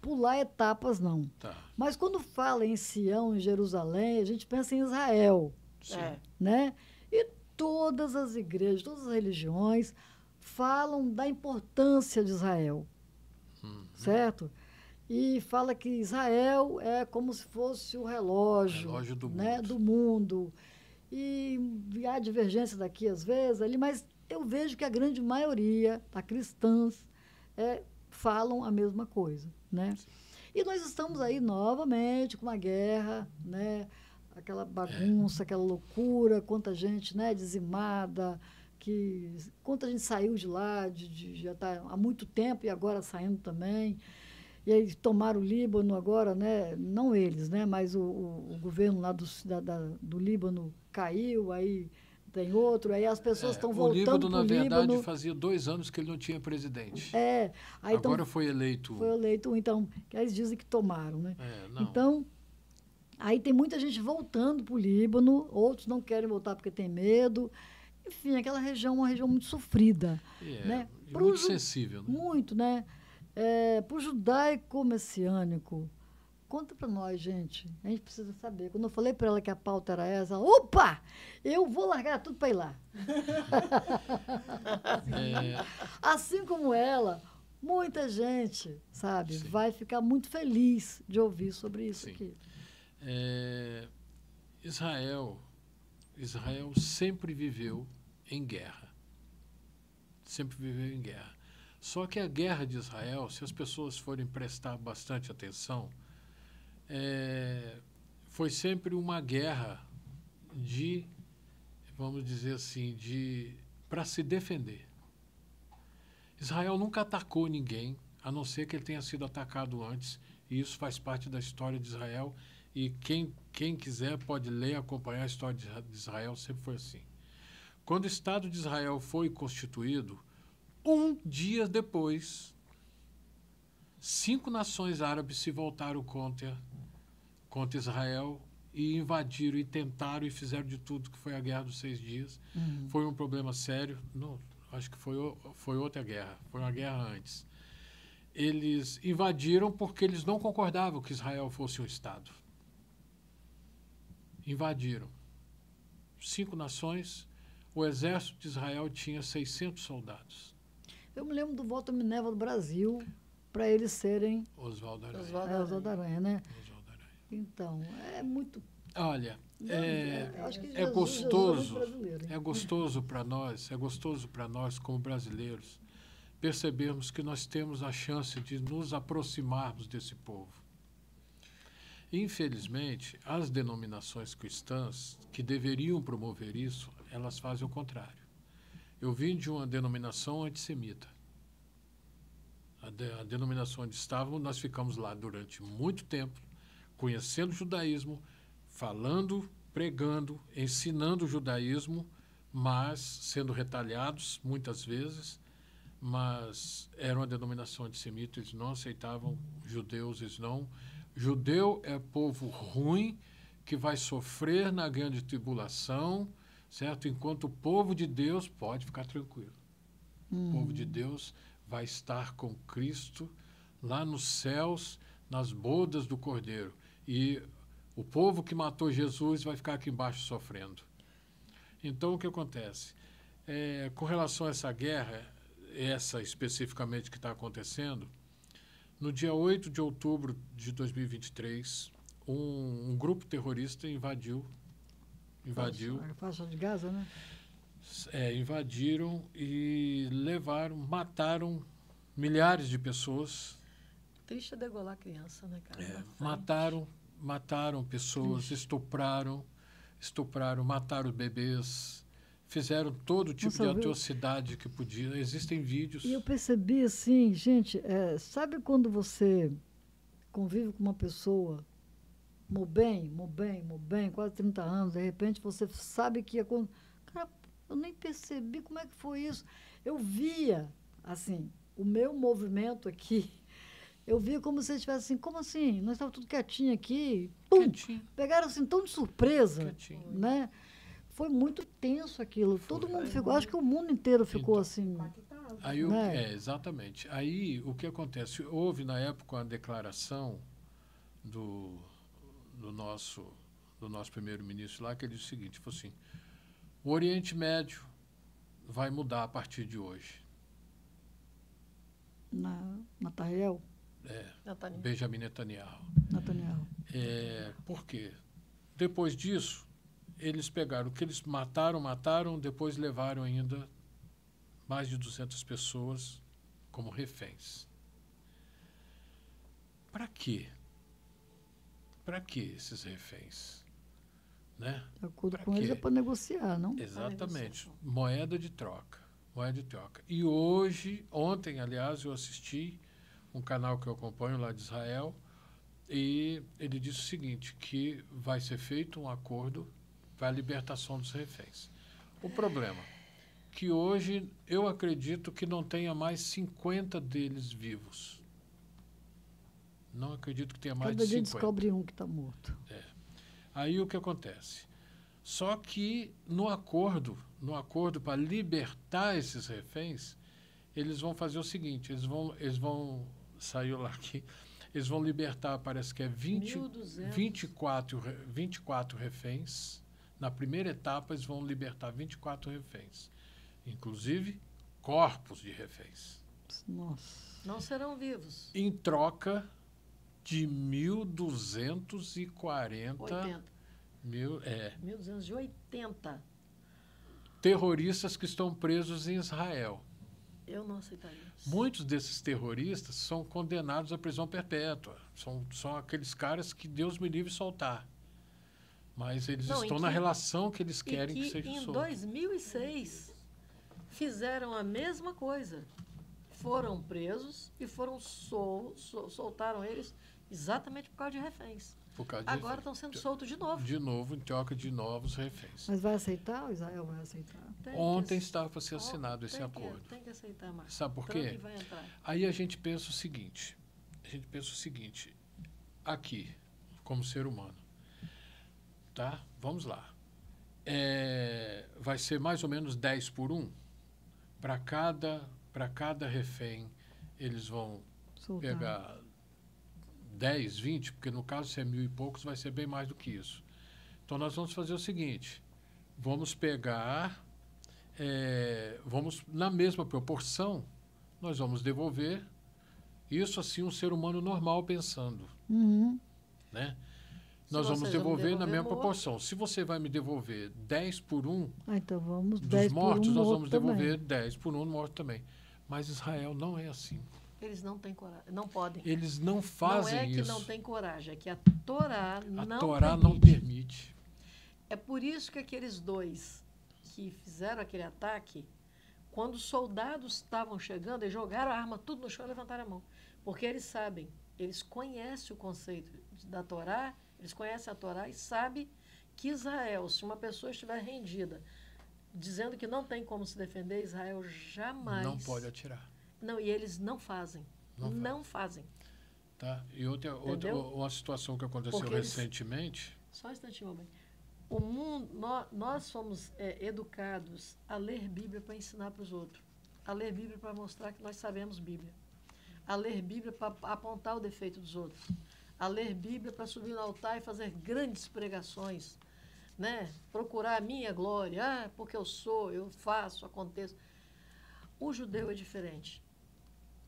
pular etapas, não. tá. Mas quando fala em Sião, em Jerusalém, a gente pensa em Israel, Sim. né? E todas as igrejas, todas as religiões falam da importância de Israel, certo? E fala que Israel é como se fosse o relógio, Relógio do né, mundo. do mundo. E há divergência daqui às vezes ali, mas eu vejo que a grande maioria das cristãs falam a mesma coisa, né? E nós estamos aí novamente com uma guerra, né? Aquela bagunça, aquela loucura, quanta gente, né, dizimada, quanta gente saiu de lá, já está há muito tempo e agora saindo também. E aí tomaram o Líbano agora, né? Não eles, né? Mas o governo lá do Líbano caiu, aí tem outro, aí as pessoas estão O voltando Líbano, para o na verdade, Líbano. fazia 2 anos que ele não tinha presidente. Aí Agora foi eleito. foi eleito, então, que eles dizem que tomaram, né? Não. Então, aí tem muita gente voltando para o Líbano, outros não querem voltar porque tem medo. Enfim, aquela região é uma região muito sofrida, né? E muito sensível. Né? Muito, né? Para o judaico-messiânico, conta para nós, gente. A gente precisa saber. Quando eu falei para ela que a pauta era essa, opa! Eu vou largar tudo para ir lá. Assim como ela, muita gente, sabe, Sim. vai ficar muito feliz de ouvir sobre isso Sim. aqui. Israel sempre viveu em guerra. Sempre viveu em guerra. Só que a guerra de Israel, se as pessoas forem prestar bastante atenção, foi sempre uma guerra vamos dizer assim, para se defender. Israel nunca atacou ninguém, a não ser que ele tenha sido atacado antes, e isso faz parte da história de Israel, e quem quiser pode ler e acompanhar a história de Israel, sempre foi assim. Quando o Estado de Israel foi constituído, um dia depois, 5 nações árabes se voltaram contra Israel e invadiram e tentaram e fizeram de tudo, que foi a Guerra dos 6 Dias. Foi um problema sério. Não, acho que foi outra guerra, foi uma guerra antes. Eles invadiram porque eles não concordavam que Israel fosse um Estado. Invadiram. 5 nações, o exército de Israel tinha 600 soldados. Eu me lembro do voto Minerva do Brasil para eles serem Oswaldo Aranha. Oswaldo Aranha, né? Oswaldo Aranha. Então, é muito... Olha, acho que é Jesus gostoso, é muito brasileiro, hein? é gostoso para nós como brasileiros percebermos que nós temos a chance de nos aproximarmos desse povo. Infelizmente, as denominações cristãs que deveriam promover isso, elas fazem o contrário. Eu vim de uma denominação antissemita. A denominação onde estávamos, nós ficamos lá durante muito tempo, conhecendo o judaísmo, falando, pregando, ensinando o judaísmo, mas sendo retalhados muitas vezes, mas era uma denominação antissemita, eles não aceitavam judeus, Judeu é povo ruim que vai sofrer na grande tribulação, certo? Enquanto o povo de Deus pode ficar tranquilo. O povo de Deus vai estar com Cristo lá nos céus, nas bodas do Cordeiro. E O povo que matou Jesus vai ficar aqui embaixo sofrendo. Então, o que acontece? Com relação a essa guerra, essa especificamente que está acontecendo, no dia 8 de outubro de 2023, um grupo terrorista invadiu A faixa de Gaza, né? invadiram e mataram milhares de pessoas. Triste é degolar criança, né, cara? Na frente. Mataram pessoas, estupraram, mataram bebês, fizeram todo tipo Nossa, de atrocidade que podia. Existem vídeos. E eu percebi assim, gente, sabe quando você convive com uma pessoa, bem, quase 30 anos, de repente você sabe que cara, eu nem percebi como é que foi isso. Eu via, assim, o meu movimento aqui, eu via como se estivesse assim, como assim? Nós estávamos tudo quietinho aqui, pum, Quietinho. pegaram assim tão de surpresa, Quietinho. né? Foi muito tenso aquilo. Todo Foi. mundo ficou, acho que o mundo inteiro ficou Então, assim. Aí, Né? exatamente. Aí, o que acontece? Houve, na época, uma declaração do nosso primeiro-ministro lá, que ele disse o seguinte, falou assim, o Oriente Médio vai mudar a partir de hoje. Nathaniel. Benjamin Netanyahu. Por quê? Depois disso, eles pegaram o que eles mataram, depois levaram ainda mais de 200 pessoas como reféns. Para quê? Para que esses reféns? Né? De acordo Pra com eles quê? é para negociar, não? Exatamente. Moeda de troca. E ontem, aliás, eu assisti um canal que eu acompanho lá de Israel, e ele disse o seguinte, que vai ser feito um acordo para a libertação dos reféns. O problema que hoje eu acredito que não tenha mais 50 deles vivos. Não acredito que tenha mais Cada de dia 50. descobre um que está morto. Aí o que acontece? Só que no acordo para libertar esses reféns, eles vão fazer o seguinte, eles vão saiu lá aqui, eles vão libertar, parece que é 24 reféns. Na primeira etapa, eles vão libertar 24 reféns, inclusive corpos de reféns. Nossa. Não serão vivos. Em troca de 1.240 80. 1.280 terroristas que estão presos em Israel. Eu não aceitaria isso. Muitos desses terroristas são condenados à prisão perpétua. São aqueles caras que Deus me livre soltar. Mas eles estão na relação que eles querem que seja solto. Em 2006, fizeram a mesma coisa. Foram presos e soltaram eles exatamente por causa de reféns. Agora estão sendo soltos de novo. De novo, em troca de novos reféns. Mas vai aceitar? O Israel vai aceitar? Ontem estava para ser assinado esse acordo. Tem que aceitar, Marcos. Sabe por quê? Vai entrar. Aí a gente pensa o seguinte, aqui, como ser humano, tá? Vamos lá. Vai ser mais ou menos 10 por 1. Para cada refém, eles vão pegar 10, 20, porque no caso, se é 1.000 e poucos, vai ser bem mais do que isso. Então, nós vamos fazer o seguinte, vamos pegar, na mesma proporção, nós vamos devolver, isso assim, um ser humano normal pensando, né? Nós vamos devolver na mesma proporção. Se você vai me devolver 10 por 1 então vamos dos 10 mortos, por 1 nós vamos devolver também. 10 por 1 morto também. Mas Israel não é assim. Eles não têm coragem, não podem. Eles não fazem isso. Não é que não tem coragem, é que a Torá não permite. É por isso que aqueles dois que fizeram aquele ataque, quando os soldados estavam chegando, eles jogaram a arma tudo no chão e levantaram a mão. Porque eles sabem, eles conhecem o conceito da Torá, eles conhecem a Torá e sabem que Israel, se uma pessoa estiver rendida, dizendo que não tem como se defender, Israel jamais... Não pode atirar. Não, e eles não fazem. Não fazem. Tá? E outra uma situação que aconteceu recentemente... Só um instantinho, mamãe. O mundo, nós somos educados a ler Bíblia para ensinar para os outros. A ler Bíblia para mostrar que nós sabemos Bíblia. A ler Bíblia para apontar o defeito dos outros. a ler Bíblia para subir no altar e fazer grandes pregações, né? Procurar a minha glória, porque eu faço, aconteço. O judeu é diferente.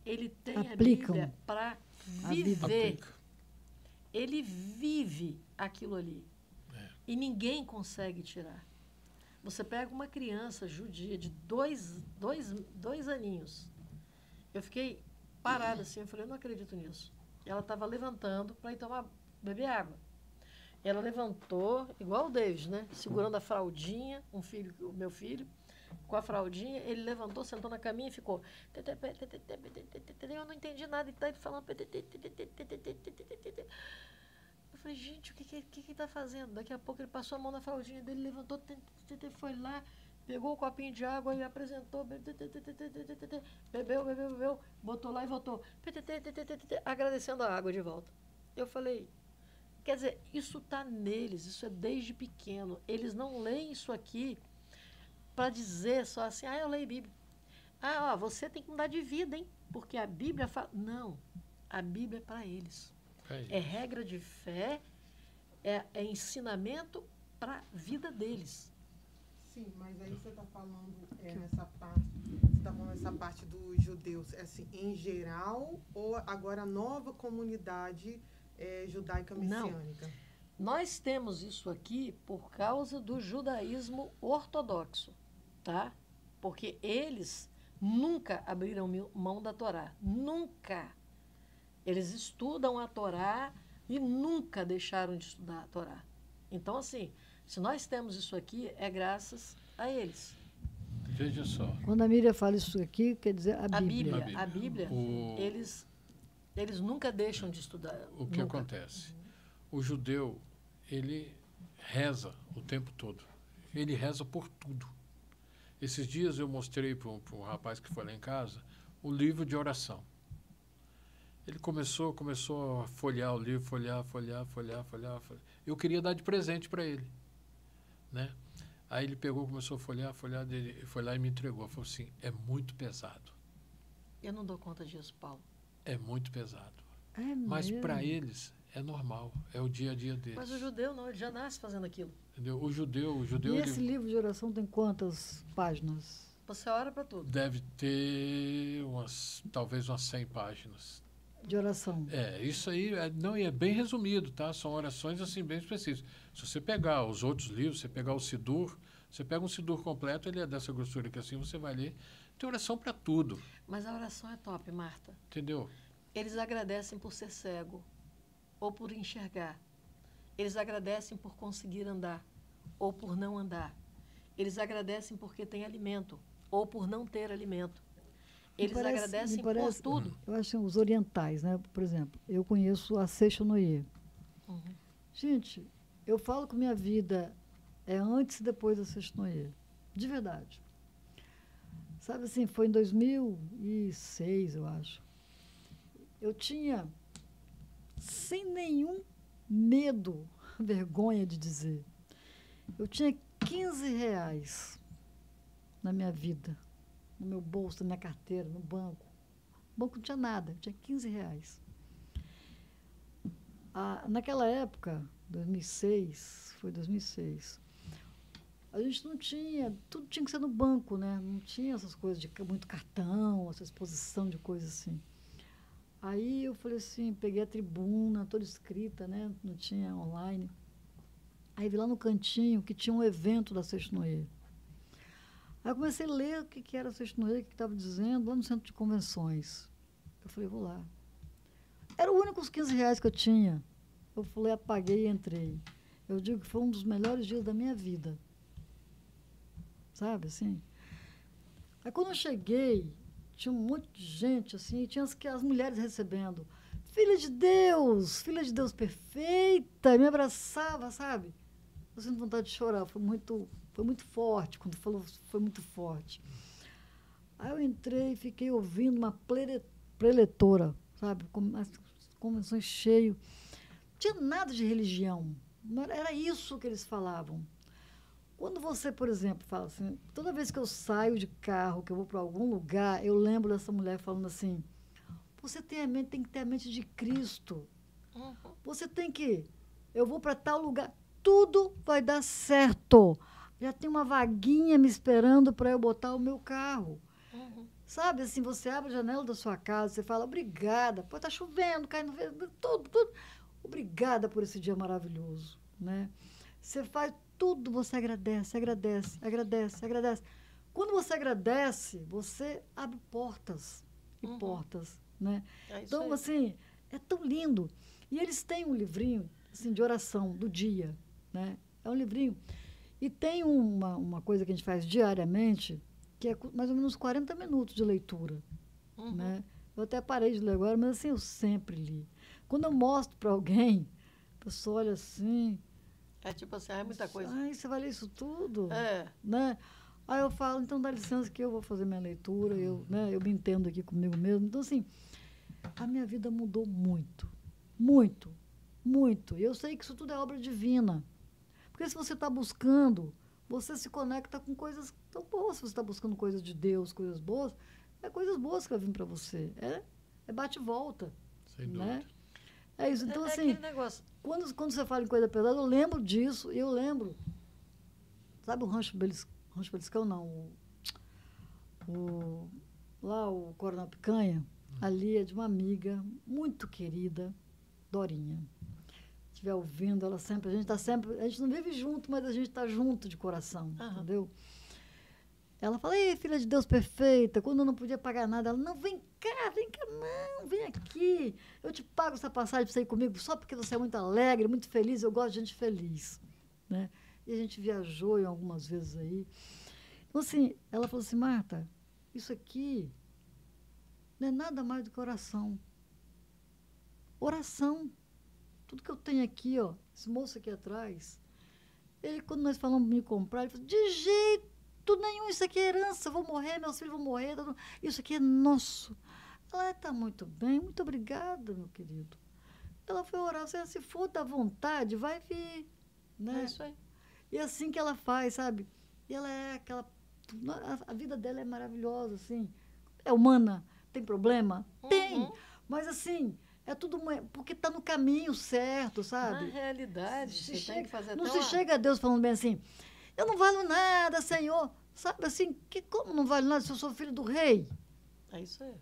Ele tem a Bíblia para viver. Ele vive aquilo ali. E ninguém consegue tirar. Você pega uma criança judia de dois aninhos. Eu fiquei parada assim, eu falei, eu não acredito nisso. Ela estava levantando para ir beber água. Ela levantou, igual o David, né? Segurando a fraldinha, o meu filho, com a fraldinha, ele levantou, sentou na caminha e ficou. Eu não entendi nada, e tá ele falando. Eu falei, gente, o que ele está fazendo? Daqui a pouco ele passou a mão na fraldinha dele, levantou, foi lá, pegou o copinho de água e apresentou, bebeu, botou lá e voltou, agradecendo a água de volta. Eu falei, quer dizer, isso está neles, isso é desde pequeno. Eles não leem isso aqui para dizer só assim, eu leio Bíblia. Você tem que mudar de vida, hein? Porque a Bíblia fala... Não, a Bíblia é para eles. É regra de fé, é ensinamento para a vida deles. Sim, mas aí você está falando nessa parte dos judeus, assim, em geral, ou agora a nova comunidade judaica messiânica? Não. Nós temos isso aqui por causa do judaísmo ortodoxo, tá? Porque eles nunca abriram mão da Torá. Nunca. Eles estudam a Torá e nunca deixaram de estudar a Torá. Então, assim, se nós temos isso aqui, é graças a eles. Veja só. Quando a Miriam fala isso aqui, quer dizer a Bíblia. A Bíblia, eles nunca deixam de estudar. O que acontece? O judeu, ele reza o tempo todo. Ele reza por tudo. Esses dias eu mostrei para um rapaz que foi lá em casa o livro de oração. Ele começou a folhear o livro, folhear. Eu queria dar de presente para ele, né? Aí ele pegou, começou a folhear, ele foi lá e me entregou. Falou assim, é muito pesado. Eu não dou conta disso, Paulo. É muito pesado. Mas para eles é normal, é o dia a dia deles. Mas o judeu não, ele já nasce fazendo aquilo. Entendeu? O judeu... E esse livro de oração tem quantas páginas? Você ora para tudo. Deve ter talvez umas 100 páginas. De oração. Isso aí é bem resumido, tá? São orações assim bem específicas. Se você pegar os outros livros, você pegar o Sidur, você pega um Sidur completo, ele é dessa grossura que assim você vai ler. Tem oração para tudo. Mas a oração é top, Marta. Entendeu? Eles agradecem por ser cego ou por enxergar. Eles agradecem por conseguir andar ou por não andar. Eles agradecem porque tem alimento ou por não ter alimento. Eles agradecem por tudo. Eu acho que os orientais, né? Por exemplo, eu conheço a Seixonoye. Gente, eu falo que minha vida é antes e depois da Seixonoye. De verdade. Sabe assim, foi em 2006, eu acho. Eu tinha, sem nenhum medo, vergonha de dizer, eu tinha 15 reais na minha vida, no meu bolso, na minha carteira, no banco. No banco não tinha nada, eu tinha 15 reais. Naquela época, 2006, foi 2006, a gente não tinha, tudo tinha que ser no banco, né? Não tinha essas coisas de muito cartão, essa exposição de coisas assim. Aí eu falei assim, peguei a tribuna, toda escrita, né? Não tinha online. Aí vi lá no cantinho que tinha um evento da Seixonoye. Aí eu comecei a ler o que era a Seixonoye, o que estava dizendo, lá no centro de convenções. Eu falei, vou lá. Era o único 15 reais que eu tinha. Eu falei, apaguei e entrei. Eu digo que foi um dos melhores dias da minha vida. Sabe, assim? Aí quando eu cheguei, tinha um monte de gente, assim, e tinha as mulheres recebendo. Filha de Deus perfeita, me abraçava, sabe? Eu sinto vontade de chorar, foi muito forte, quando falou, foi muito forte. Aí eu entrei e fiquei ouvindo uma preletora, sabe? As convenções cheias. Não tinha nada de religião, era isso que eles falavam. Quando você, por exemplo, fala assim, toda vez que eu saio de carro, que eu vou para algum lugar, eu lembro dessa mulher falando assim, você tem que ter a mente de Cristo. Você tem que... Eu vou para tal lugar. Tudo vai dar certo. Já tem uma vaguinha me esperando para eu botar o meu carro. Sabe, assim, você abre a janela da sua casa, você fala, obrigada. Pô, tá chovendo, caindo, tudo. Obrigada por esse dia maravilhoso, né? Você faz tudo, você agradece. Quando você agradece, você abre portas e portas, né? Então, assim, é tão lindo. E eles têm um livrinho, assim, de oração do dia, né? É um livrinho. E tem uma coisa que a gente faz diariamente, que é mais ou menos 40 minutos de leitura, né? Eu até parei de ler agora, mas assim, eu sempre li. Quando eu mostro para alguém, a pessoa olha assim... É tipo assim, é muita coisa. Ai, você vai ler isso tudo? É. Né? Aí eu falo, então dá licença que eu vou fazer minha leitura, né, eu me entendo aqui comigo mesmo. Então, assim, a minha vida mudou muito, muito, muito. E eu sei que isso tudo é obra divina. Porque se você está buscando, você se conecta com coisas tão boas. Se você está buscando coisas de Deus, coisas boas, é coisas boas que vai vir para você. É bate e volta. Sem dúvida. Né? É isso. Então, assim, aquele negócio. Quando você fala em coisa pesada, eu lembro disso. Eu lembro. Sabe o Rancho Beliscão? Não. Lá, o Coronel Picanha. Ali é de uma amiga muito querida, Dorinha. Se estiver ouvindo, ela sempre... A gente não vive junto, mas a gente está junto de coração, entendeu? Ela fala, ei, filha de Deus perfeita, quando eu não podia pagar nada, ela, não, vem cá, não, vem aqui, eu te pago essa passagem para você ir comigo, só porque você é muito alegre, muito feliz, eu gosto de gente feliz, né? E a gente viajou em algumas vezes aí. Então, assim, ela falou assim, Marta, isso aqui não é nada mais do que oração. Oração. Tudo que eu tenho aqui, ó, esse moço aqui atrás, ele, quando nós falamos de me comprar, ele falou, de jeito nenhum, isso aqui é herança, vou morrer, meus filhos vão morrer, isso aqui é nosso. Ela está muito bem, muito obrigada, meu querido. Ela foi orar, se for da vontade, vai vir. Né? É isso aí. E assim que ela faz, sabe? E ela é aquela... A vida dela é maravilhosa, assim. É humana, tem problema? Tem. Mas, assim, é tudo... Porque está no caminho certo, sabe? Na realidade, você tem que fazer não se chega a Deus falando bem assim, eu não valho nada, Senhor. Sabe assim, como não vale nada se eu sou filho do rei? É isso aí.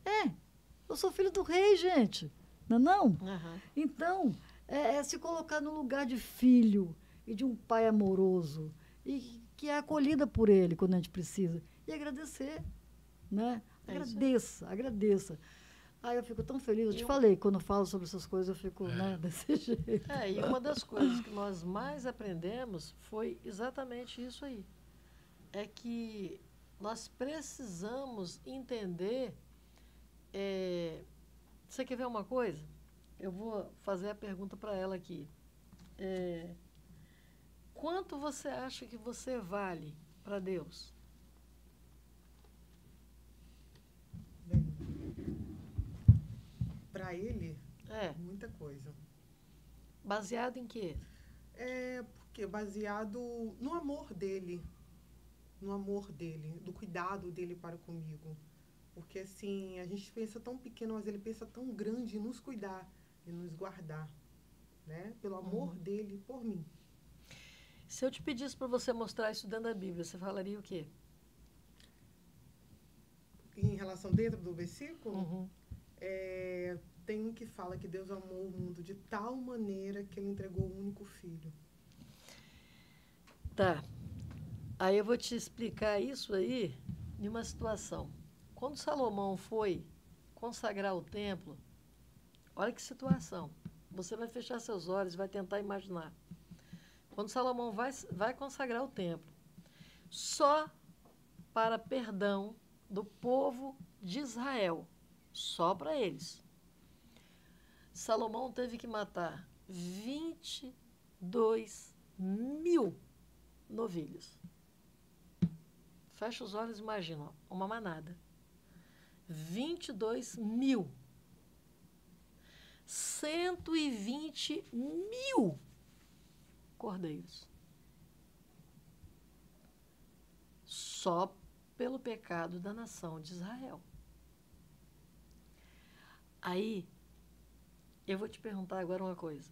Eu sou filho do rei, gente. Não é não? Uhum. Então, é se colocar no lugar de filho e de um pai amoroso e que é acolhida por ele quando a gente precisa. E agradecer, né? Agradeça. Aí eu fico tão feliz. Eu te falei, quando eu falo sobre essas coisas, eu fico né, desse jeito. E uma das coisas que nós mais aprendemos foi exatamente isso aí. É que nós precisamos entender... você quer ver uma coisa? Eu vou fazer a pergunta para ela aqui. Quanto você acha que você vale para Deus? Para ele, muita coisa. Baseado em quê? Porque baseado no amor dele, do cuidado dele para comigo. Porque, assim, a gente pensa tão pequeno, mas ele pensa tão grande em nos cuidar e nos guardar, né? Pelo amor dele por mim. Se eu te pedisse para você mostrar isso dentro da Bíblia, você falaria o quê? Em relação dentro do versículo, tem um que fala que Deus amou o mundo de tal maneira que ele entregou o único filho. Tá. Aí eu vou te explicar isso aí em uma situação. Quando Salomão foi consagrar o templo, olha que situação. Você vai fechar seus olhos e vai tentar imaginar. Quando Salomão vai consagrar o templo, só para perdão do povo de Israel, só para eles, Salomão teve que matar 22 mil novilhos. Fecha os olhos e imagina, uma manada. 22 mil. 120 mil cordeiros. Só pelo pecado da nação de Israel. Aí, Eu vou te perguntar agora uma coisa.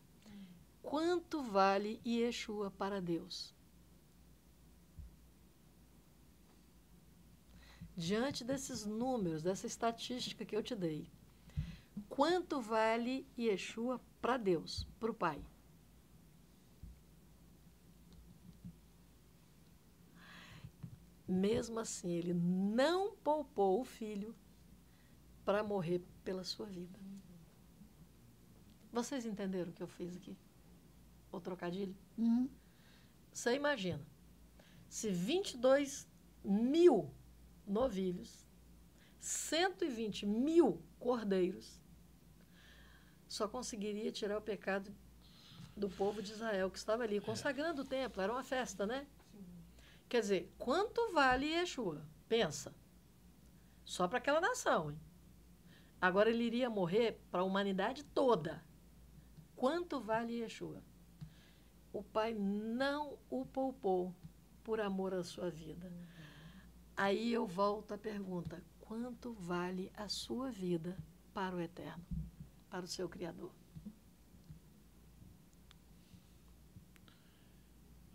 Quanto vale Yeshua para Deus? Diante desses números, dessa estatística que eu te dei, quanto vale Yeshua para Deus, para o Pai? Mesmo assim, ele não poupou o filho para morrer pela sua vida. Vocês entenderam o que eu fiz aqui? O trocadilho? Uhum. Você imagina, se 22 mil novilhos, 120 mil cordeiros, só conseguiria tirar o pecado do povo de Israel, que estava ali consagrando o templo, era uma festa, né? Quer dizer, quanto vale Yeshua? Pensa. Só para aquela nação, hein? Agora ele iria morrer para a humanidade toda. Quanto vale Yeshua? O Pai não o poupou por amor à sua vida. Aí eu volto à pergunta: quanto vale a sua vida para o Eterno, para o seu Criador?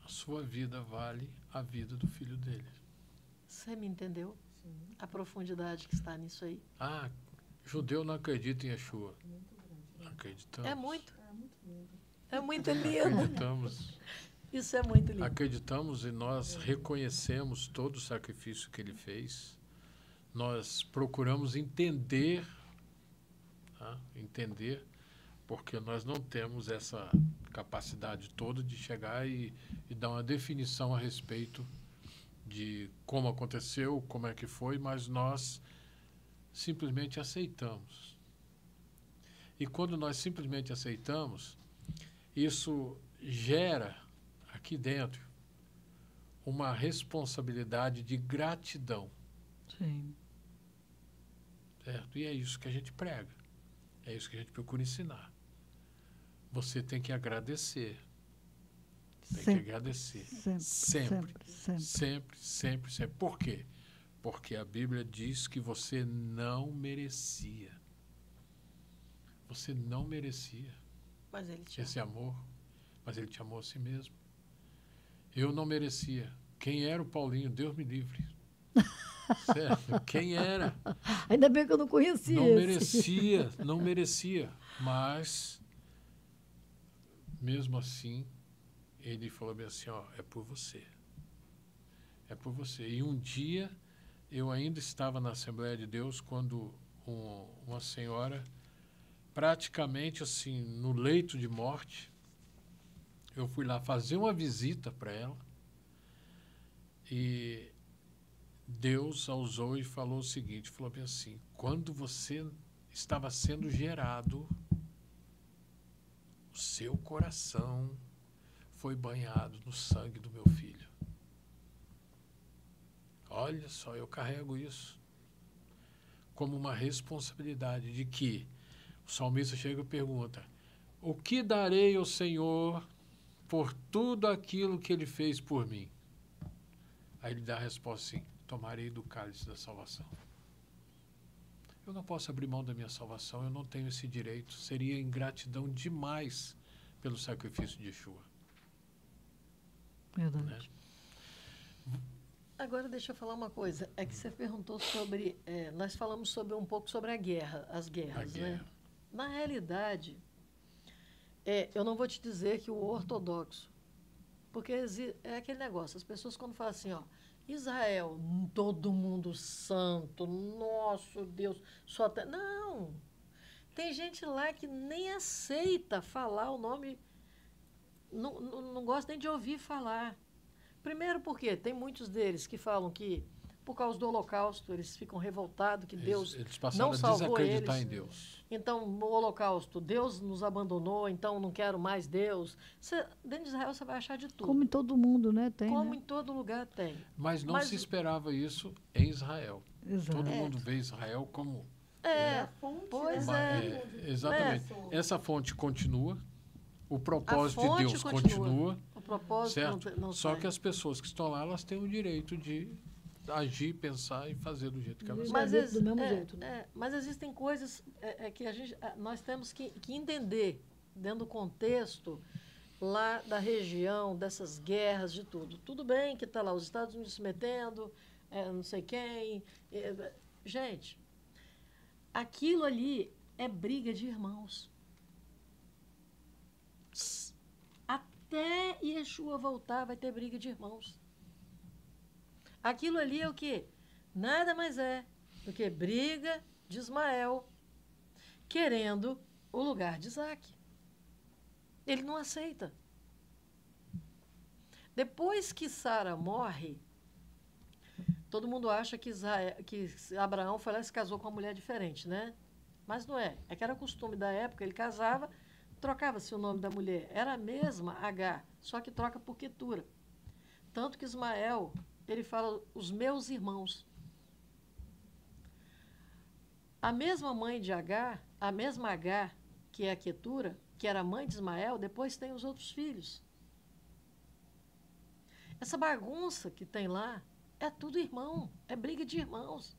A sua vida vale a vida do filho dele. Você me entendeu? Sim. A profundidade que está nisso aí. Ah, judeu não acredita em Yeshua. Muito grande. Acreditamos. É muito. É muito lindo. É muito lindo. Acreditamos. Isso é muito lindo. Acreditamos e nós reconhecemos todo o sacrifício que ele fez. Nós procuramos entender, tá? Entender, porque nós não temos essa capacidade toda de chegar e dar uma definição a respeito de como aconteceu, como é que foi, mas nós simplesmente aceitamos. E quando nós simplesmente aceitamos, isso gera aqui dentro uma responsabilidade de gratidão. Sim. Certo? E é isso que a gente prega. É isso que a gente procura ensinar. Você tem que agradecer. Tem que agradecer. Sempre. Por quê? Porque a Bíblia diz que você não merecia. Você não merecia Mas ele te esse amor, mas ele te amou a si mesmo. Eu não merecia. Quem era o Paulinho? Deus me livre. Certo? Quem era? Ainda bem que eu não conhecia Não esse. não merecia. Mas, mesmo assim, ele falou bem assim, ó, é por você. É por você. E um dia, eu ainda estava na Assembleia de Deus, quando uma senhora, praticamente assim, no leito de morte, eu fui lá fazer uma visita para ela e Deus a usou e falou o seguinte, falou bem assim, quando você estava sendo gerado, o seu coração foi banhado no sangue do meu filho. Olha só, eu carrego isso como uma responsabilidade de que o salmista chega e pergunta, o que darei ao Senhor por tudo aquilo que ele fez por mim? Aí ele dá a resposta assim, tomarei do cálice da salvação. Eu não posso abrir mão da minha salvação, eu não tenho esse direito. Seria ingratidão demais pelo sacrifício de Yeshua. Verdade. Né? Agora deixa eu falar uma coisa. É que você perguntou sobre... nós falamos sobre um pouco sobre a guerra, as guerras, A né? guerra. Na realidade, eu não vou te dizer que o ortodoxo... Porque é aquele negócio, as pessoas quando falam assim, ó, Israel, todo mundo santo, nosso Deus, só tem... Não! Tem gente lá que nem aceita falar o nome, não gosta nem de ouvir falar. Primeiro porque tem muitos deles que falam que, por causa do Holocausto, eles ficam revoltados que Deus Eles passaram não a salvou desacreditar eles. em Deus. Então, no Holocausto, Deus nos abandonou, então não quero mais Deus. Dentro de Israel você vai achar de tudo. Como em todo mundo, né? Tem, Como né? em todo lugar tem. Mas não Mas- se esperava isso em Israel. Exato. Todo mundo vê Israel como... A fonte, pois né? exatamente. É. Essa fonte continua, o propósito A fonte de Deus continua. continua, O propósito certo? não Só sai. que as pessoas que estão lá, elas têm o direito de agir, pensar e fazer do jeito que elas Mas querem. do mesmo jeito, né? mas existem coisas que nós temos que entender dentro do contexto lá da região, dessas guerras, de tudo. Tudo bem que está lá os Estados Unidos se metendo, não sei quem. Gente, aquilo ali é briga de irmãos. Até Yeshua voltar, vai ter briga de irmãos. Aquilo ali é o quê? Nada mais é do que briga de Ismael querendo o lugar de Isaac. Ele não aceita. Depois que Sara morre, todo mundo acha que Abraão foi lá e se casou com uma mulher diferente, né? Mas não é. É que era costume da época, ele casava, trocava-se o nome da mulher. Era a mesma Agar, só que troca por Quetura. Tanto que Ismael, ele fala os meus irmãos. A mesma mãe de Agar, a mesma Agar, que é a Quetura, que era mãe de Ismael, depois tem os outros filhos. Essa bagunça que tem lá é tudo irmão, é briga de irmãos.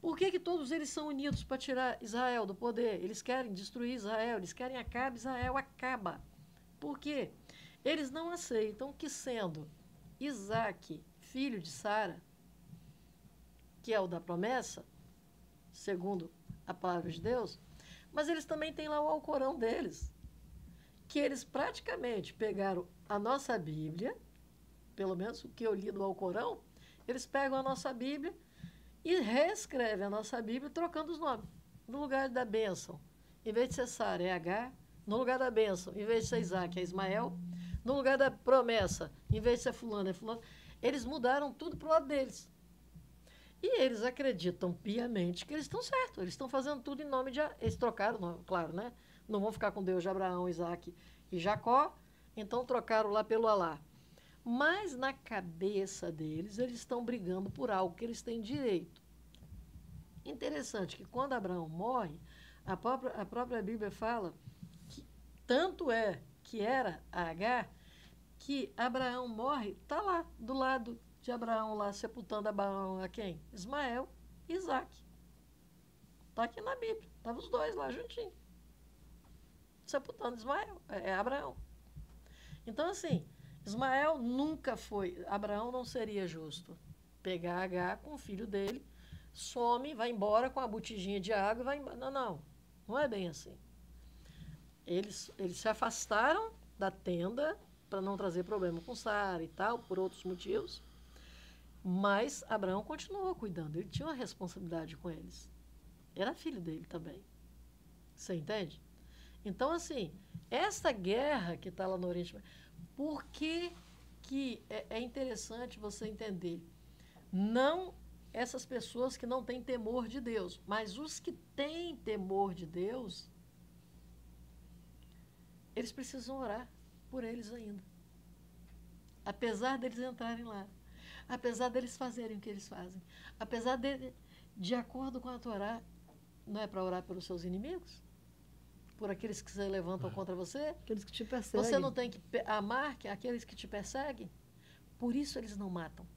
Por que todos eles são unidos para tirar Israel do poder? Eles querem destruir Israel, eles querem acabar, Israel acaba. Por quê? Eles não aceitam que, sendo Isaac, filho de Sara, que é o da promessa, segundo a palavra de Deus, mas eles também têm lá o Alcorão deles, que eles praticamente pegaram a nossa Bíblia, pelo menos o que eu li do Alcorão, eles pegam a nossa Bíblia e reescrevem a nossa Bíblia trocando os nomes. No lugar da bênção, em vez de ser Sara, é Agar. No lugar da bênção, em vez de ser Isaac, é Ismael. No lugar da promessa, em vez de ser fulano, é fulano. Eles mudaram tudo para o lado deles. E eles acreditam piamente que eles estão certos. Eles estão fazendo tudo em nome de... Eles trocaram, claro, né? Não vão ficar com Deus de Abraão, Isaac e Jacó. Então trocaram lá pelo Alá. Mas na cabeça deles, eles estão brigando por algo que eles têm direito. Interessante que quando Abraão morre, a própria Bíblia fala que tanto é que era a Agar, que Abraão morre, está lá, do lado de Abraão, lá sepultando Abraão a quem? Ismael e Isaac. Está aqui na Bíblia, estavam os dois lá juntinhos, sepultando Ismael, Abraão. Então, assim, Ismael nunca foi, Abraão não seria justo pegar Agar com o filho dele, some, vai embora com a botijinha de água e vai embora. Não é bem assim. Eles se afastaram da tenda para não trazer problema com Sara e tal, por outros motivos, mas Abraão continuou cuidando, ele tinha uma responsabilidade com eles. Era filho dele também. Você entende? Então, assim, essa guerra que está lá no Oriente Médio, por que é interessante você entender? Não essas pessoas que não têm temor de Deus, mas os que têm temor de Deus, eles precisam orar por eles ainda. Apesar deles entrarem lá, apesar deles fazerem o que eles fazem, apesar de acordo com a Torá, não é para orar pelos seus inimigos? Por aqueles que se levantam contra você? Aqueles que te perseguem. Você não tem que amar aqueles que te perseguem? Por isso eles não matam.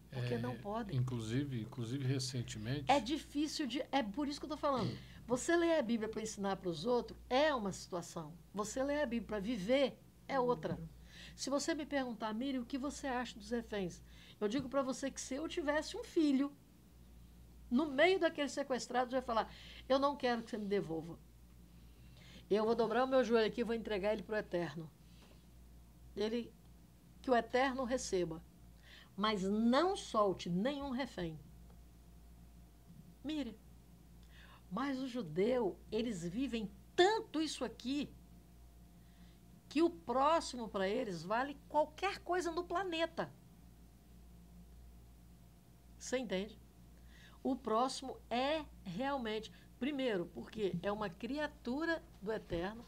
Porque não podem. Inclusive recentemente... É difícil de... É por isso que eu estou falando. Você ler a Bíblia para ensinar para os outros é uma situação. Você ler a Bíblia para viver é outra. Se você me perguntar, Miriam, o que você acha dos reféns? Eu digo para você que se eu tivesse um filho, no meio daqueles sequestrados, eu ia falar, eu não quero que você me devolva. Eu vou dobrar o meu joelho aqui e vou entregar ele para o Eterno. Que o Eterno receba. Mas não solte nenhum refém. Mire, mas o judeu, eles vivem tanto isso aqui, que o próximo para eles vale qualquer coisa no planeta. Você entende? O próximo é realmente... Primeiro, porque é uma criatura do Eterno.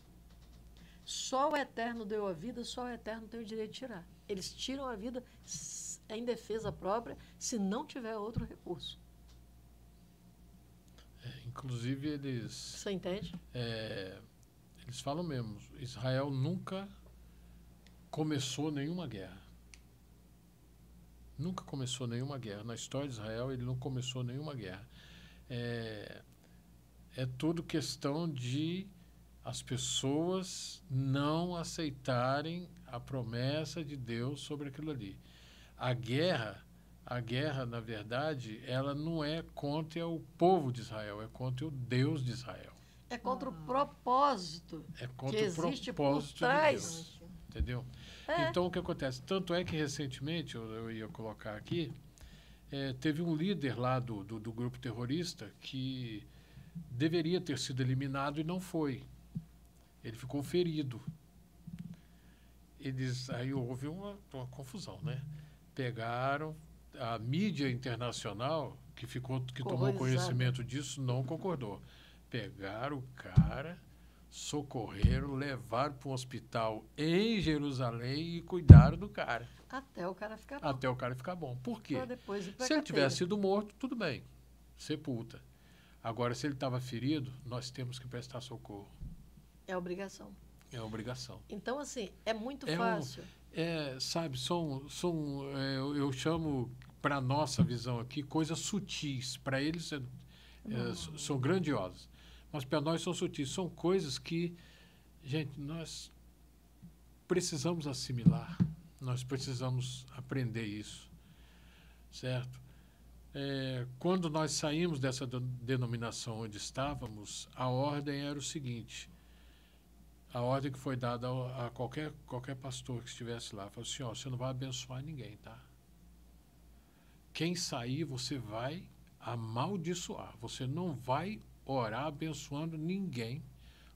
Só o Eterno deu a vida, só o Eterno tem o direito de tirar. Eles tiram a vida em defesa própria, se não tiver outro recurso. Inclusive, eles... Você entende? Eles falam mesmo, Israel nunca começou nenhuma guerra. Nunca começou nenhuma guerra. Na história de Israel, ele não começou nenhuma guerra. É tudo questão de as pessoas não aceitarem a promessa de Deus sobre aquilo ali. A guerra, na verdade, ela não é contra o povo de Israel, é contra o Deus de Israel. É contra o propósito É contra que o existe propósito por trás. de Deus. Entendeu? É. Então, o que acontece? Tanto é que, recentemente, eu ia colocar aqui, teve um líder lá do grupo terrorista que deveria ter sido eliminado e não foi. Ele ficou ferido. Aí houve uma confusão, né? Pegaram a mídia internacional, que tomou conhecimento disso, não concordou. Pegaram o cara, socorreram, levaram para um hospital em Jerusalém e cuidaram do cara. Até o cara ficar bom. Até o cara ficar bom. Por quê? Se ele tivesse sido morto, tudo bem. Sepulta. Agora, se ele estava ferido, nós temos que prestar socorro. É obrigação. É obrigação. Então, assim, é muito fácil. Sabe, eu chamo, para a nossa visão aqui, coisas sutis. Para eles são grandiosas. Mas para nós são sutis. São coisas que, gente, nós precisamos assimilar. Nós precisamos aprender isso. Certo? Quando nós saímos dessa denominação onde estávamos, a ordem era o seguinte. A ordem que foi dada a qualquer pastor que estivesse lá, falou assim, você não vai abençoar ninguém, tá? Quem sair, você vai amaldiçoar. Você não vai orar abençoando ninguém,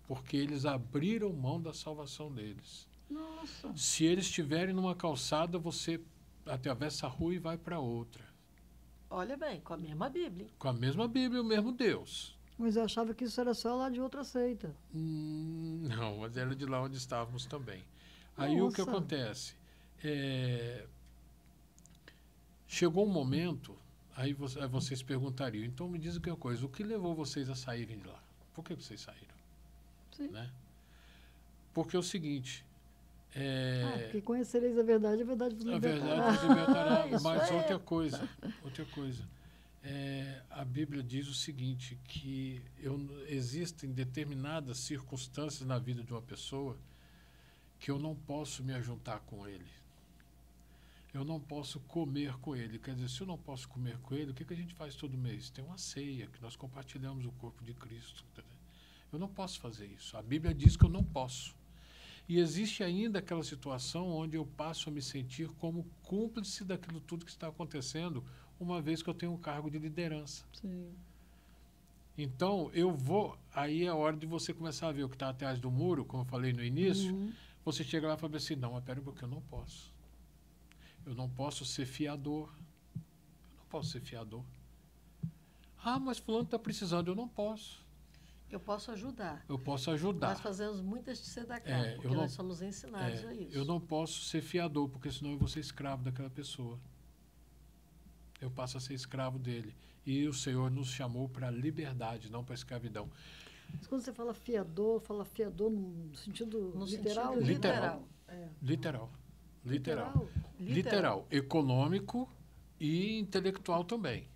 porque eles abriram mão da salvação deles. Nossa. Se eles estiverem numa calçada, você atravessa a rua e vai para outra. Olha bem, com a mesma Bíblia. Com a mesma Bíblia, o mesmo Deus. Mas eu achava que isso era só lá de outra seita. Não, mas era de lá onde estávamos também. Aí o que acontece? Chegou um momento, aí vocês perguntariam, então me diz uma coisa, o que levou vocês a saírem de lá? Por que vocês saíram? Sim. Né? Porque é o seguinte... porque conhecereis a verdade vos libertará. A verdade vos libertará. Mas outra coisa. A Bíblia diz o seguinte, que existem determinadas circunstâncias na vida de uma pessoa que eu não posso me ajuntar com ele. Eu não posso comer com ele. Quer dizer, se eu não posso comer com ele, o que a gente faz todo mês? Tem uma ceia, que nós compartilhamos o corpo de Cristo. Eu não posso fazer isso. A Bíblia diz que eu não posso. E existe ainda aquela situação onde eu passo a me sentir como cúmplice daquilo tudo que está acontecendo, uma vez que eu tenho um cargo de liderança. Sim. Então, aí é a hora de você começar a ver o que está atrás do muro, como eu falei no início, você chega lá e fala assim, não, mas pera um pouquinho, eu não posso. Eu não posso ser fiador. Eu não posso ser fiador. Ah, mas fulano está precisando, eu não posso. Eu posso ajudar. Eu posso ajudar. Nós fazemos muitas de tzedakah, porque nós somos ensinados a isso. Eu não posso ser fiador, porque senão eu vou ser escravo daquela pessoa. Eu passo a ser escravo dele. E o Senhor nos chamou para a liberdade, não para a escravidão. Mas quando você fala fiador no sentido literal? Literal. Econômico e intelectual também.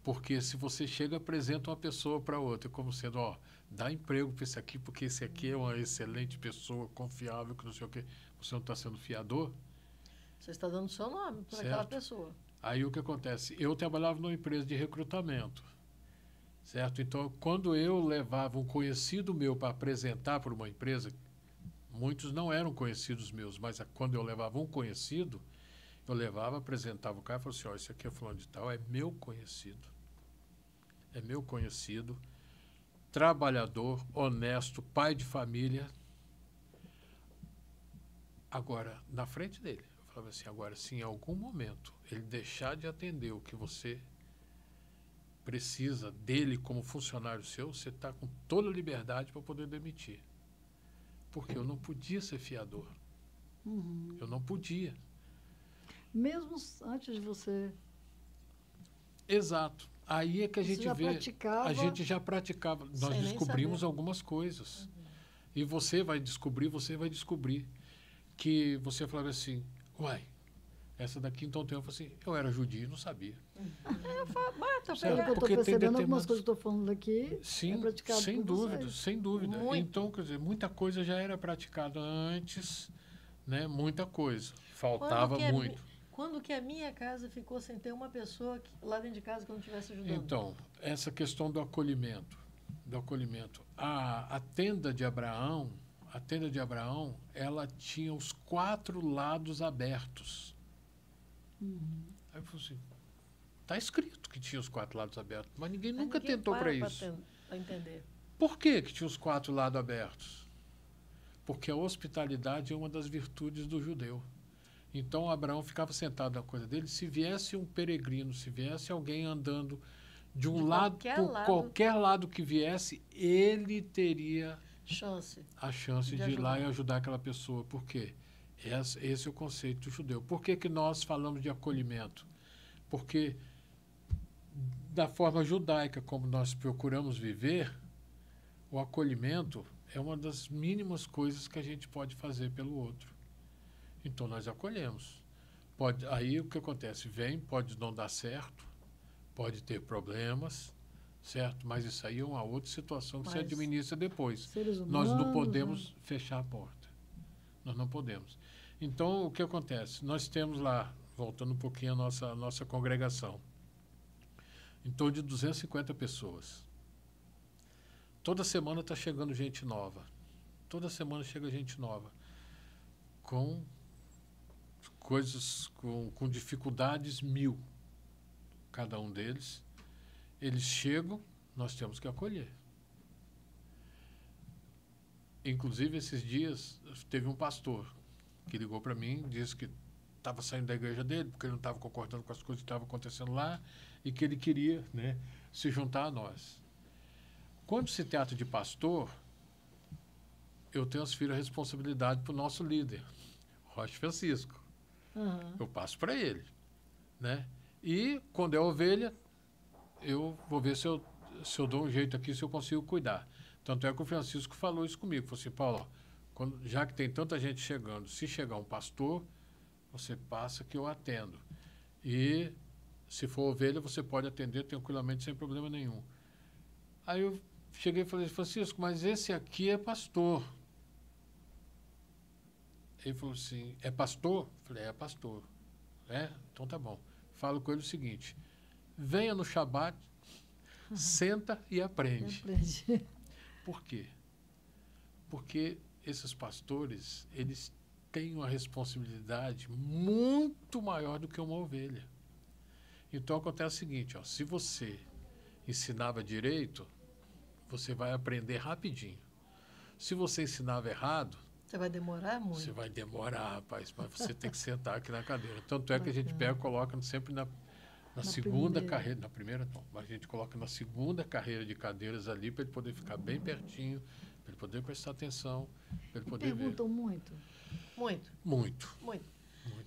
Porque se você chega e apresenta uma pessoa para outra, como sendo, dá emprego para esse aqui, porque esse aqui é uma excelente pessoa, confiável, que não sei o quê, você não está sendo fiador. Você está dando seu nome para aquela pessoa. Aí o que acontece? Eu trabalhava numa empresa de recrutamento, certo? Então, quando eu levava um conhecido meu para apresentar para uma empresa, muitos não eram conhecidos meus, mas quando eu levava um conhecido, eu levava, apresentava o cara e falava assim, esse aqui é fulano de tal, é meu conhecido. É meu conhecido, trabalhador, honesto, pai de família. Agora, na frente dele, eu falava assim, agora, se em algum momento ele deixar de atender o que você precisa dele como funcionário seu, você está com toda a liberdade para poder demitir. Porque eu não podia ser fiador. Eu não podia. Mesmo antes de você... Exato. Aí é que a gente praticava... A gente já praticava. Nós descobrimos algumas coisas. E você vai descobrir que você falava assim, Essa daqui, então, eu falei assim, eu era judio e não sabia. Eu falo, Marta, Certo. Pelo que eu estou Porque tem percebendo, determinados- algumas coisas que eu estou falando aqui Sim, é praticado sem por dúvida, vocês. sem dúvida. Muito. Então, quer dizer, muita coisa já era praticada antes, né? Muita coisa. Faltava Quando que muito. Quando que a minha casa ficou sem ter uma pessoa lá dentro de casa que eu não estivesse ajudando? Então, essa questão do acolhimento. A tenda de Abraão, ela tinha os 4 lados abertos. Aí eu falei assim, está escrito que tinha os 4 lados abertos, mas ninguém Mas nunca ninguém tentou para pra isso. pra entender. Por que tinha os 4 lados abertos? Porque a hospitalidade é uma das virtudes do judeu. Então Abraão ficava sentado na coisa dele. Se viesse um peregrino, se viesse alguém andando de um lado, por qualquer lado que viesse, ele teria Chance. a chance de ir lá e ajudar aquela pessoa. Por quê? Esse é o conceito judeu. Por que nós falamos de acolhimento? Porque da forma judaica como nós procuramos viver, o acolhimento é uma das mínimas coisas que a gente pode fazer pelo outro. Então nós acolhemos. Aí o que acontece? Pode não dar certo, pode ter problemas, certo? Mas isso aí é uma outra situação que se administra depois. Seres humanos, Nós não podemos fechar a porta. Nós não podemos. Então, o que acontece? Nós temos lá, voltando um pouquinho a nossa congregação, em torno de 250 pessoas. Toda semana está chegando gente nova. Toda semana chega gente nova. Com coisas, com dificuldades 1000. Cada um deles. Eles chegam, nós temos que acolher. Inclusive, esses dias, teve um pastor que ligou para mim, disse que estava saindo da igreja dele, porque ele não estava concordando com as coisas que estavam acontecendo lá, e que ele queria, né, se juntar a nós. Quando se trata de pastor, eu transfiro a responsabilidade para o nosso líder, Rocha Francisco. Eu passo para ele, né? E, quando é ovelha, eu vou ver se eu dou um jeito aqui, se eu consigo cuidar. Tanto é que o Francisco falou isso comigo. Falou assim, Paulo, já que tem tanta gente chegando, se chegar um pastor, você passa que eu atendo. E, se for ovelha, você pode atender tranquilamente, sem problema nenhum. Aí eu cheguei e falei, Francisco, mas esse aqui é pastor. Ele falou assim, é pastor? Eu falei, é pastor. É? Então tá bom. Falo com ele o seguinte, venha no Shabat, senta e aprende. Por quê? Porque esses pastores, eles têm uma responsabilidade muito maior do que uma ovelha. Então acontece o seguinte, se você ensinava direito, você vai aprender rapidinho. Se você ensinava errado, você vai demorar muito. Você vai demorar, rapaz, mas você tem que sentar aqui na cadeira. Tanto é que a gente pega e coloca sempre na segunda carreira, na primeira não, mas a gente coloca na segunda carreira de cadeiras ali para ele poder ficar bem pertinho, para ele poder prestar atenção, para ele poder perguntam ver. muito? Muito.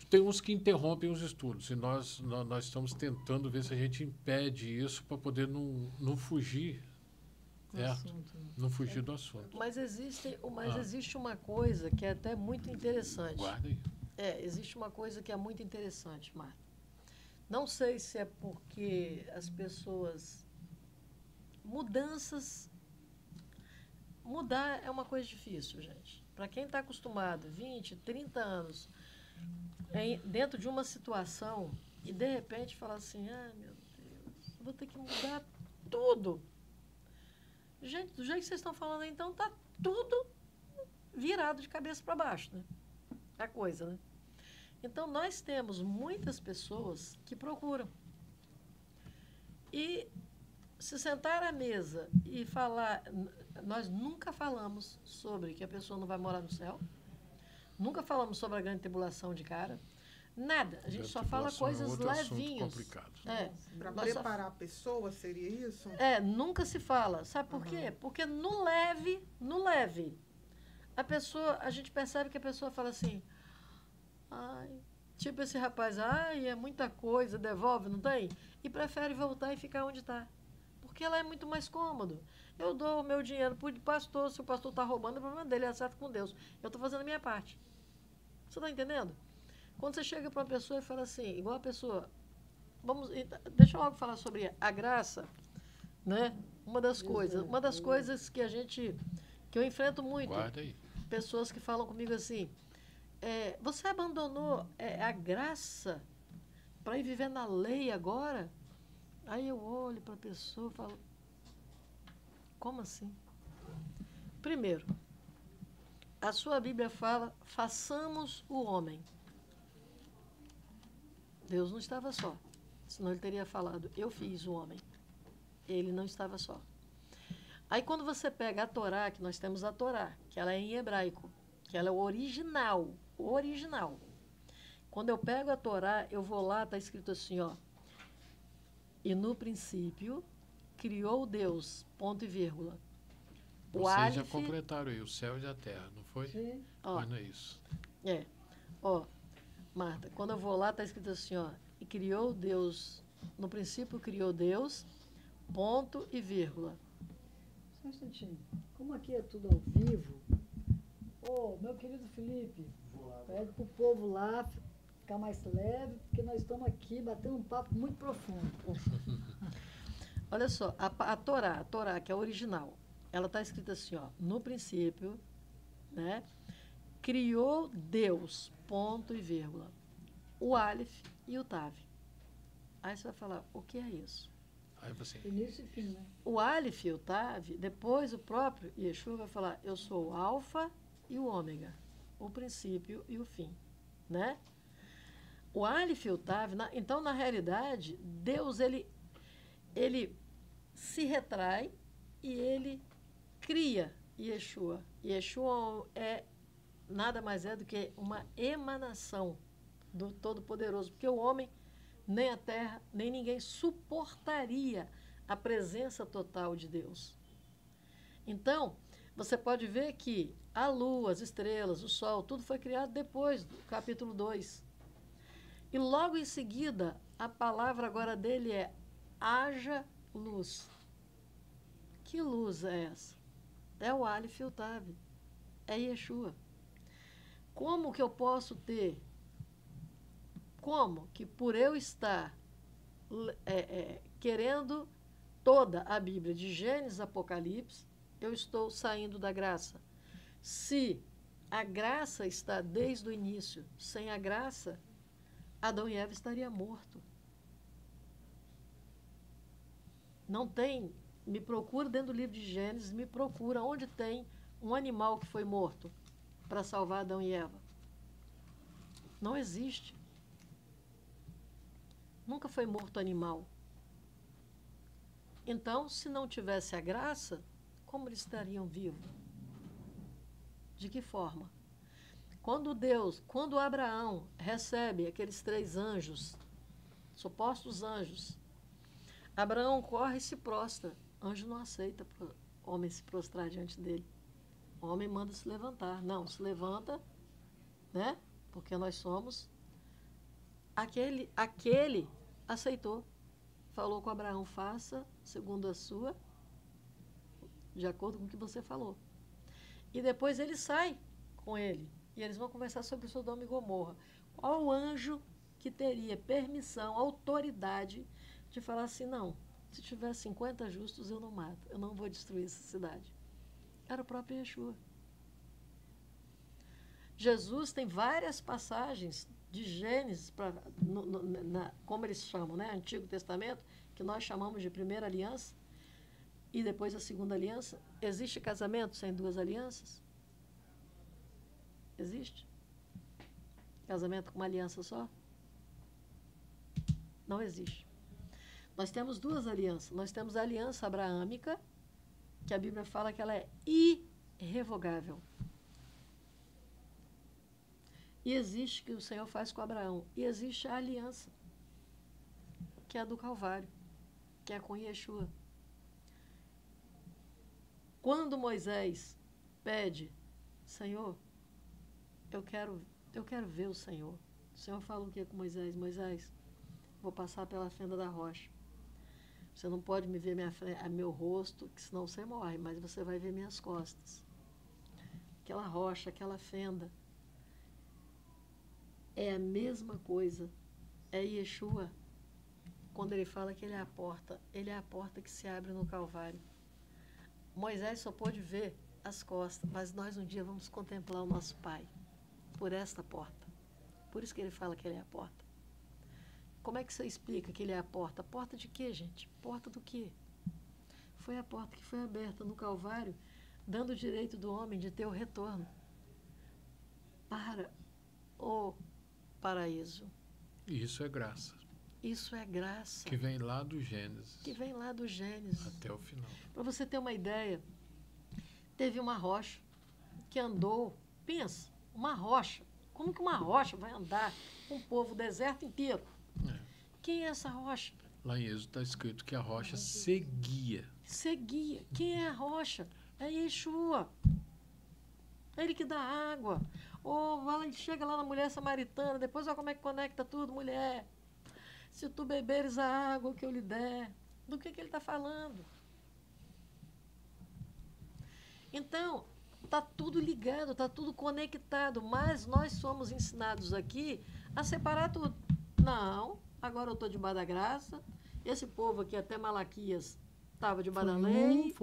Tem uns que interrompem os estudos e nós estamos tentando ver se a gente impede isso para poder não fugir. Certo? Não fugir do assunto. Mas existe uma coisa que é até muito interessante. Guarda aí. Existe uma coisa que é muito interessante, Marta. Não sei se é porque as pessoas... Mudar é uma coisa difícil, gente. Para quem está acostumado 20, 30 anos dentro de uma situação e, de repente, falar assim, meu Deus, eu vou ter que mudar tudo. Gente, do jeito que vocês estão falando, então, está tudo virado de cabeça para baixo, né? A coisa, né? Então, nós temos muitas pessoas que procuram. E se sentar à mesa e falar... Nós nunca falamos sobre que a pessoa não vai morar no céu. Nunca falamos sobre a grande tribulação de cara. Nada. A gente só fala coisas levinhas. Para preparar a pessoa, seria isso? Nunca se fala. Sabe por quê? Porque no leve, a gente percebe que a pessoa fala assim, tipo esse rapaz, é muita coisa, devolve, não tem? E prefere voltar e ficar onde está. Porque ela é muito mais cômodo. Eu dou o meu dinheiro para o pastor, se o pastor está roubando, é problema dele, ele acerta com Deus. Eu estou fazendo a minha parte. Você está entendendo? Quando você chega para uma pessoa e fala assim, igual a pessoa, deixa eu logo falar sobre a graça, né? Uma das coisas que eu enfrento muito, Guarda aí. pessoas que falam comigo assim, você abandonou a graça para ir viver na lei agora? Aí eu olho para a pessoa e falo, como assim? Primeiro, a sua Bíblia fala, façamos o homem. Deus não estava só, senão ele teria falado, eu fiz o homem. Ele não estava só. Aí quando você pega a Torá, que nós temos a Torá, que ela é em hebraico, que ela é o original. Quando eu pego a Torá, eu vou lá, está escrito assim, ó, e no princípio criou Deus, ponto e vírgula. Vocês já completaram aí o céu e a terra, não foi? Sim. Mas não é isso. Ó, Marta, quando eu vou lá, está escrito assim, ó, e criou Deus, no princípio criou Deus, ponto e vírgula. Só um instantinho. Como aqui é tudo ao vivo, meu querido Felipe, pede para o povo lá ficar mais leve, porque nós estamos aqui batendo um papo muito profundo. Olha só, a Torá, que é a original, ela está escrita assim, ó, no princípio, né, criou Deus, ponto e vírgula, o Aleph e o Tav. Aí você vai falar, o que é isso? Aí você... Início e fim, né? O Aleph e o Tav, depois o próprio Yeshua vai falar, eu sou o Alfa e o Ômega, o princípio e o fim, né? O Aleph e o Tav, então, na realidade, Deus, ele se retrai e ele cria Yeshua. Yeshua nada mais é do que uma emanação do Todo-Poderoso, porque o homem, nem a terra, nem ninguém suportaria a presença total de Deus. Então, você pode ver que a lua, as estrelas, o sol, tudo foi criado depois do capítulo 2. E logo em seguida, a palavra agora dele é haja luz. Que luz é essa? É o Aleph e o Tav. É Yeshua. Como que eu posso ter? Como que por eu estar querendo toda a Bíblia, de Gênesis a Apocalipse, eu estou saindo da graça? Se a graça está desde o início, sem a graça, Adão e Eva estariam mortos. Não tem, me procura dentro do livro de Gênesis, me procura onde tem um animal que foi morto para salvar Adão e Eva. Não existe. Nunca foi morto animal. Então, se não tivesse a graça, como eles estariam vivos? De que forma? Quando Abraão recebe aqueles 3 anjos, supostos anjos, Abraão corre e se prostra. Anjo não aceita o homem se prostrar diante dele. O homem manda se levantar. Não, se levanta, né? Porque nós somos. Aquele aceitou. Falou com Abraão, faça segundo a sua, de acordo com o que você falou. E depois ele sai com ele. E eles vão conversar sobre Sodoma e Gomorra. Qual o anjo que teria permissão, autoridade de falar assim, não, se tiver 50 justos eu não mato, eu não vou destruir essa cidade? Era o próprio Yeshua. Jesus tem várias passagens de Gênesis, como eles chamam, né? Antigo Testamento, que nós chamamos de primeira aliança, e depois a segunda aliança. Existe casamento sem 2 alianças? Existe? Casamento com uma aliança só? Não existe. Nós temos 2 alianças. Nós temos a aliança abraâmica, que a Bíblia fala que ela é irrevogável. E existe que o Senhor faz com Abraão. E existe a aliança, que é a do Calvário, que é com Yeshua. Quando Moisés pede, Senhor, eu quero ver o Senhor. O Senhor fala o que com Moisés? Moisés, vou passar pela fenda da rocha. Você não pode me ver meu rosto, que senão você morre, mas você vai ver minhas costas. Aquela rocha, aquela fenda. É a mesma coisa. É Yeshua, quando ele fala que ele é a porta que se abre no Calvário. Moisés só pôde ver as costas, mas nós um dia vamos contemplar o nosso Pai por esta porta. Por isso que ele fala que ele é a porta. Como é que você explica que ele é a porta? A porta de quê, gente? Porta do quê? Foi a porta que foi aberta no Calvário, dando o direito do homem de ter o retorno para o paraíso. E isso é graça. Isso é graça. Que vem lá do Gênesis. Que vem lá do Gênesis. Até o final. Para você ter uma ideia, teve uma rocha que andou, pensa, uma rocha. Como que uma rocha vai andar com o povo o deserto inteiro? É. Quem é essa rocha? Lá em Êxodo está escrito que a rocha seguia. Seguia. Quem é a rocha? É Yeshua. É ele que dá água. Chega lá na mulher samaritana, depois olha como é que conecta tudo, mulher. Se tu beberes a água que eu lhe der. Do que ele está falando? Então, está tudo ligado, está tudo conectado, mas nós somos ensinados aqui a separar tudo. Não, agora eu estou debaixo da graça. Esse povo aqui, até Malaquias, estava debaixo da lei.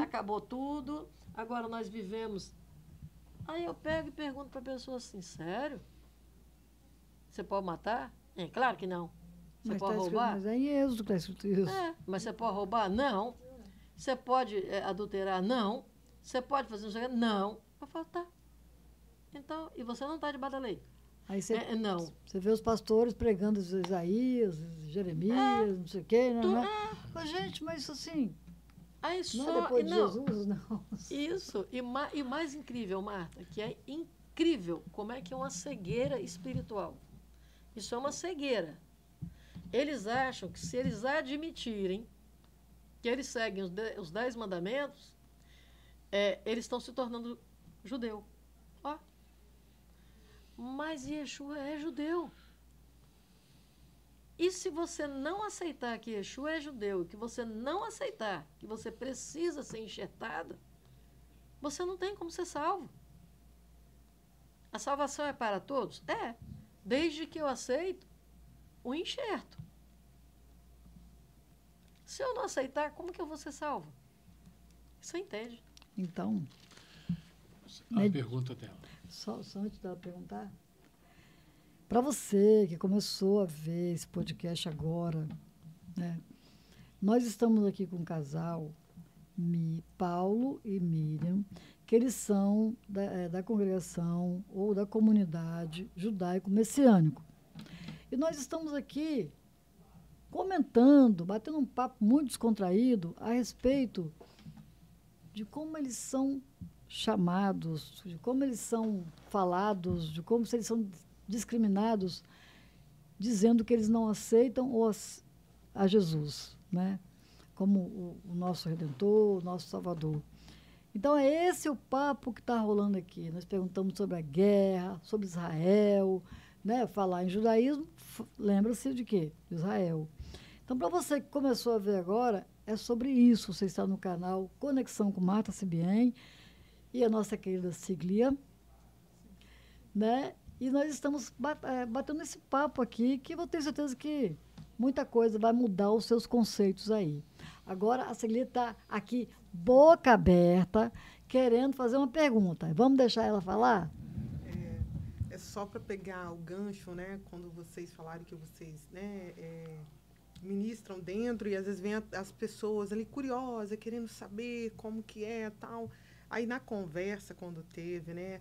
Acabou tudo. Agora nós vivemos. Aí eu pego e pergunto para a pessoa assim, sério? Você pode matar? É, claro que não. Você pode roubar? Mas é em Êxodo que está escrito isso. Mas você pode roubar? Não. Você pode adulterar? Não. Você pode fazer isso? Não. Eu falo, tá. Então, e você não está debaixo da lei? Aí você, não. Você vê os pastores pregando Isaías, Jeremias, não sei o quê, né? Mas, gente, mas isso assim... Aí não é depois de Jesus, não. Isso. E mais incrível, Marta, que é incrível como é que é uma cegueira espiritual. Isso é uma cegueira. Eles acham que se eles admitirem que eles seguem os 10 mandamentos, eles estão se tornando judeu. Ó. Mas Yeshua é judeu. E se você não aceitar que Yeshua é judeu, que você não aceitar que você precisa ser enxertada, você não tem como ser salvo. A salvação é para todos? É, desde que eu aceito o enxerto. Se eu não aceitar, como que eu vou ser salvo? Você entende? Então... A pergunta dela. Só antes dela perguntar... Para você que começou a ver esse podcast agora, né? Nós estamos aqui com um casal, Paulo e Miriam, que eles são da congregação ou da comunidade judaico-messiânico. E nós estamos aqui comentando, batendo um papo muito descontraído a respeito de como eles são chamados, de como eles são falados, de como eles são discriminados, dizendo que eles não aceitam a Jesus, né? Como o nosso Redentor, o nosso Salvador. Então, é esse o papo que está rolando aqui. Nós perguntamos sobre a guerra, sobre Israel, né? Falar em judaísmo, lembra-se de quê? De Israel. Então, para você que começou a ver agora, é sobre isso. Você está no canal Conexão com Marta Sibien e a nossa querida Siglia, né? E nós estamos batendo esse papo aqui, que eu tenho certeza que muita coisa vai mudar os seus conceitos aí. Agora, a Siglia está aqui, boca aberta, querendo fazer uma pergunta. Vamos deixar ela falar? É só para pegar o gancho, né? Quando vocês falaram que vocês, né, ministram dentro e às vezes vem as pessoas ali curiosas, querendo saber como que é, tal. Aí, na conversa, quando teve, né?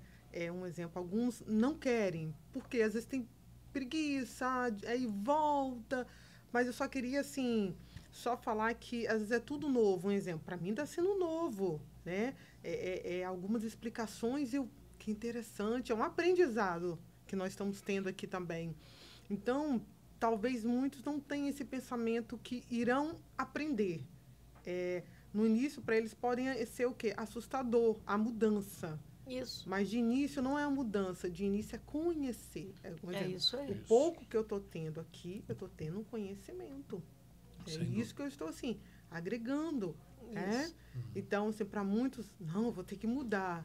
Um exemplo, alguns não querem, porque às vezes tem preguiça, aí volta, mas eu só queria, assim, só falar que às vezes é tudo novo. Um exemplo, para mim está sendo novo, né? Algumas explicações, que interessante, é um aprendizado que nós estamos tendo aqui também. Então, talvez muitos não tenham esse pensamento que irão aprender. No início, para eles, podem ser o quê? Assustador, a mudança. Isso. Mas de início não é a mudança, de início é conhecer. Isso aí. O pouco que eu estou tendo aqui, eu estou tendo um conhecimento. Isso que eu estou, assim, agregando. Então, assim, para muitos, não, eu vou ter que mudar.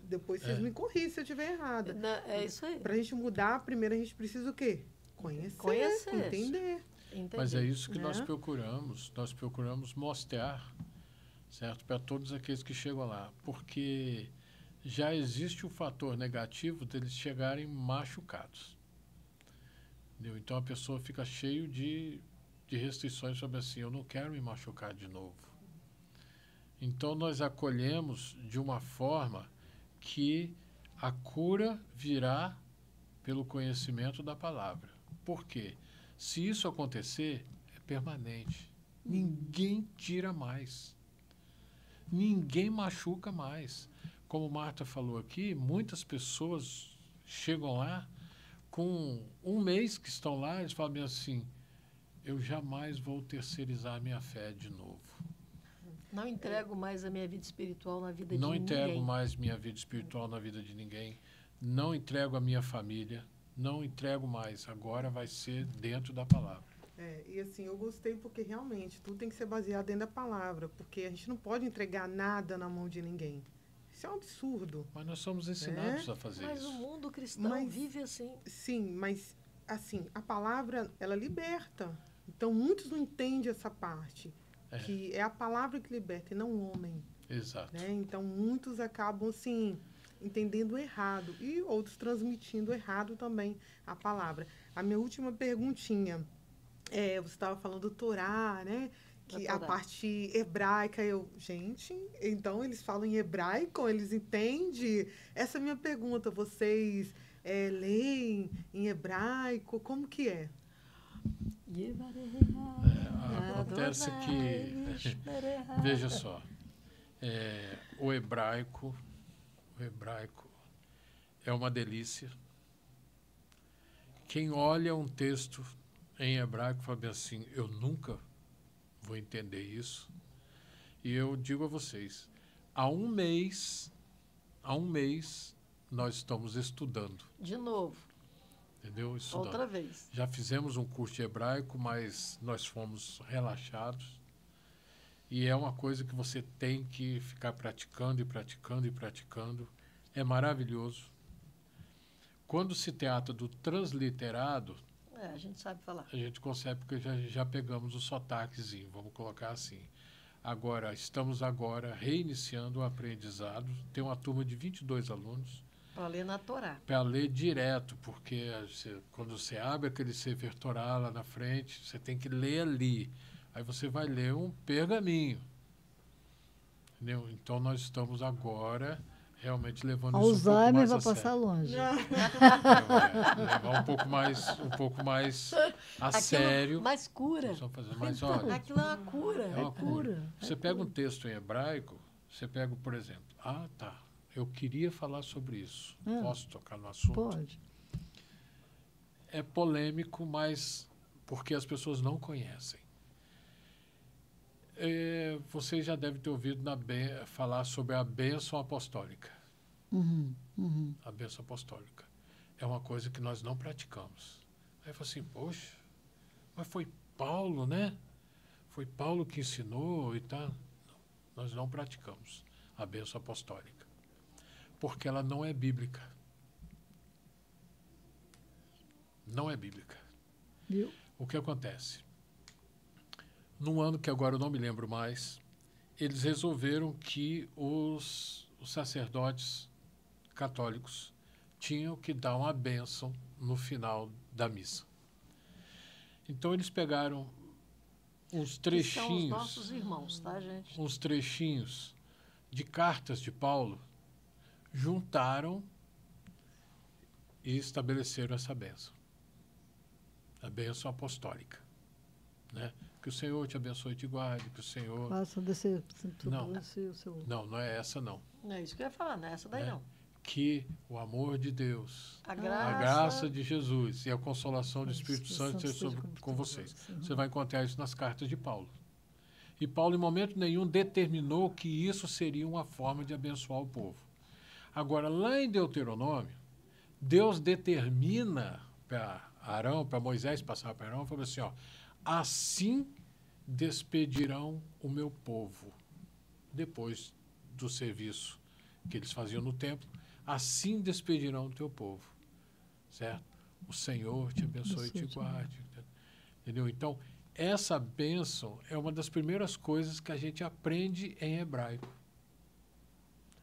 Depois vocês me corrigem se eu estiver errada. É isso aí. Para a gente mudar, primeiro a gente precisa o quê? Conhecer. Entender. Mas é isso que né? nós procuramos. Nós procuramos mostrar, certo, para todos aqueles que chegam lá. Porque já existe o fator negativo deles chegarem machucados. Entendeu? Então a pessoa fica cheio de restrições sobre assim, eu não quero me machucar de novo. Então nós acolhemos de uma forma que a cura virá pelo conhecimento da palavra. Por quê? Se isso acontecer, é permanente. Ninguém tira mais. Ninguém machuca mais. Como Marta falou aqui, muitas pessoas chegam lá com um mês que estão lá, eles falam assim, eu jamais vou terceirizar a minha fé de novo. Não entrego mais a minha vida espiritual na vida de ninguém. Não entrego mais minha vida espiritual na vida de ninguém. Não entrego a minha família. Não entrego mais. Agora vai ser dentro da palavra. E assim, eu gostei porque realmente tudo tem que ser baseado dentro da palavra, porque a gente não pode entregar nada na mão de ninguém. Isso é um absurdo. Mas nós somos ensinados a fazer Mas isso. o mundo cristão vive assim. Sim, mas assim, a palavra, ela liberta. Então, muitos não entendem essa parte. Que é a palavra que liberta e não o homem. Exato. Né? Então, muitos acabam, assim, entendendo errado. E outros transmitindo errado também a palavra. A minha última perguntinha. Você estava falando do Torá, né? Que a parte hebraica, gente, então eles falam em hebraico, eles entendem? Essa é a minha pergunta. Vocês leem em hebraico? Como que é? Acontece que, veja só, o hebraico é uma delícia. Quem olha um texto em hebraico fala assim, eu nunca vou entender isso. E eu digo a vocês, há um mês nós estamos estudando. De novo. Entendeu? Estudando. Outra vez. Já fizemos um curso de hebraico, mas nós fomos relaxados. E é uma coisa que você tem que ficar praticando e praticando e praticando. É maravilhoso. Quando se trata do transliterado, a gente sabe falar. A gente consegue, porque já pegamos o sotaquezinho, vamos colocar assim. Agora, estamos reiniciando o aprendizado. Tem uma turma de 22 alunos. Para ler na Torá. Para ler direto, porque quando você abre aquele Sefer Torá lá na frente, você tem que ler ali. Aí você vai ler um pergaminho. Entendeu? Então, nós estamos agora realmente levando isso um pouco mais vai a passar sério. longe. Levar um pouco mais a sério. Mais cura. Mas, olha, aquilo é uma cura. É uma cura. Você pega um texto em hebraico, você pega, por exemplo, eu queria falar sobre isso. Posso tocar no assunto? Pode. É polêmico, mas porque as pessoas não conhecem. Vocês já devem ter ouvido falar sobre a bênção apostólica. A bênção apostólica. É uma coisa que nós não praticamos. Aí eu falo assim, poxa, mas foi Paulo, né? Foi Paulo que ensinou e tal. Não, nós não praticamos a bênção apostólica. Porque ela não é bíblica. Não é bíblica. Viu? O que acontece? Num ano que agora eu não me lembro mais, eles resolveram que os sacerdotes católicos tinham que dar uma bênção no final da missa. Então eles pegaram uns trechinhos... Que são os nossos irmãos, tá, gente? Uns trechinhos de cartas de Paulo, juntaram e estabeleceram essa bênção. A bênção apostólica. Né? Que o Senhor te abençoe e te guarde, que o Senhor... Faça descer Não é essa, não. Não é isso que eu ia falar, não é essa daí, não. Que o amor de Deus, a graça de Jesus e a consolação do Espírito Santo esteja com vocês. Você vai encontrar isso nas cartas de Paulo. E Paulo, em momento nenhum, determinou que isso seria uma forma de abençoar o povo. Agora, lá em Deuteronômio, Deus determina para Arão, para Moisés passar para Arão, falou assim, assim despedirão o meu povo depois do serviço que eles faziam no templo, assim despedirão o teu povo, certo? O Senhor te abençoe e te guarde, entendeu? Então, essa bênção é uma das primeiras coisas que a gente aprende em hebraico.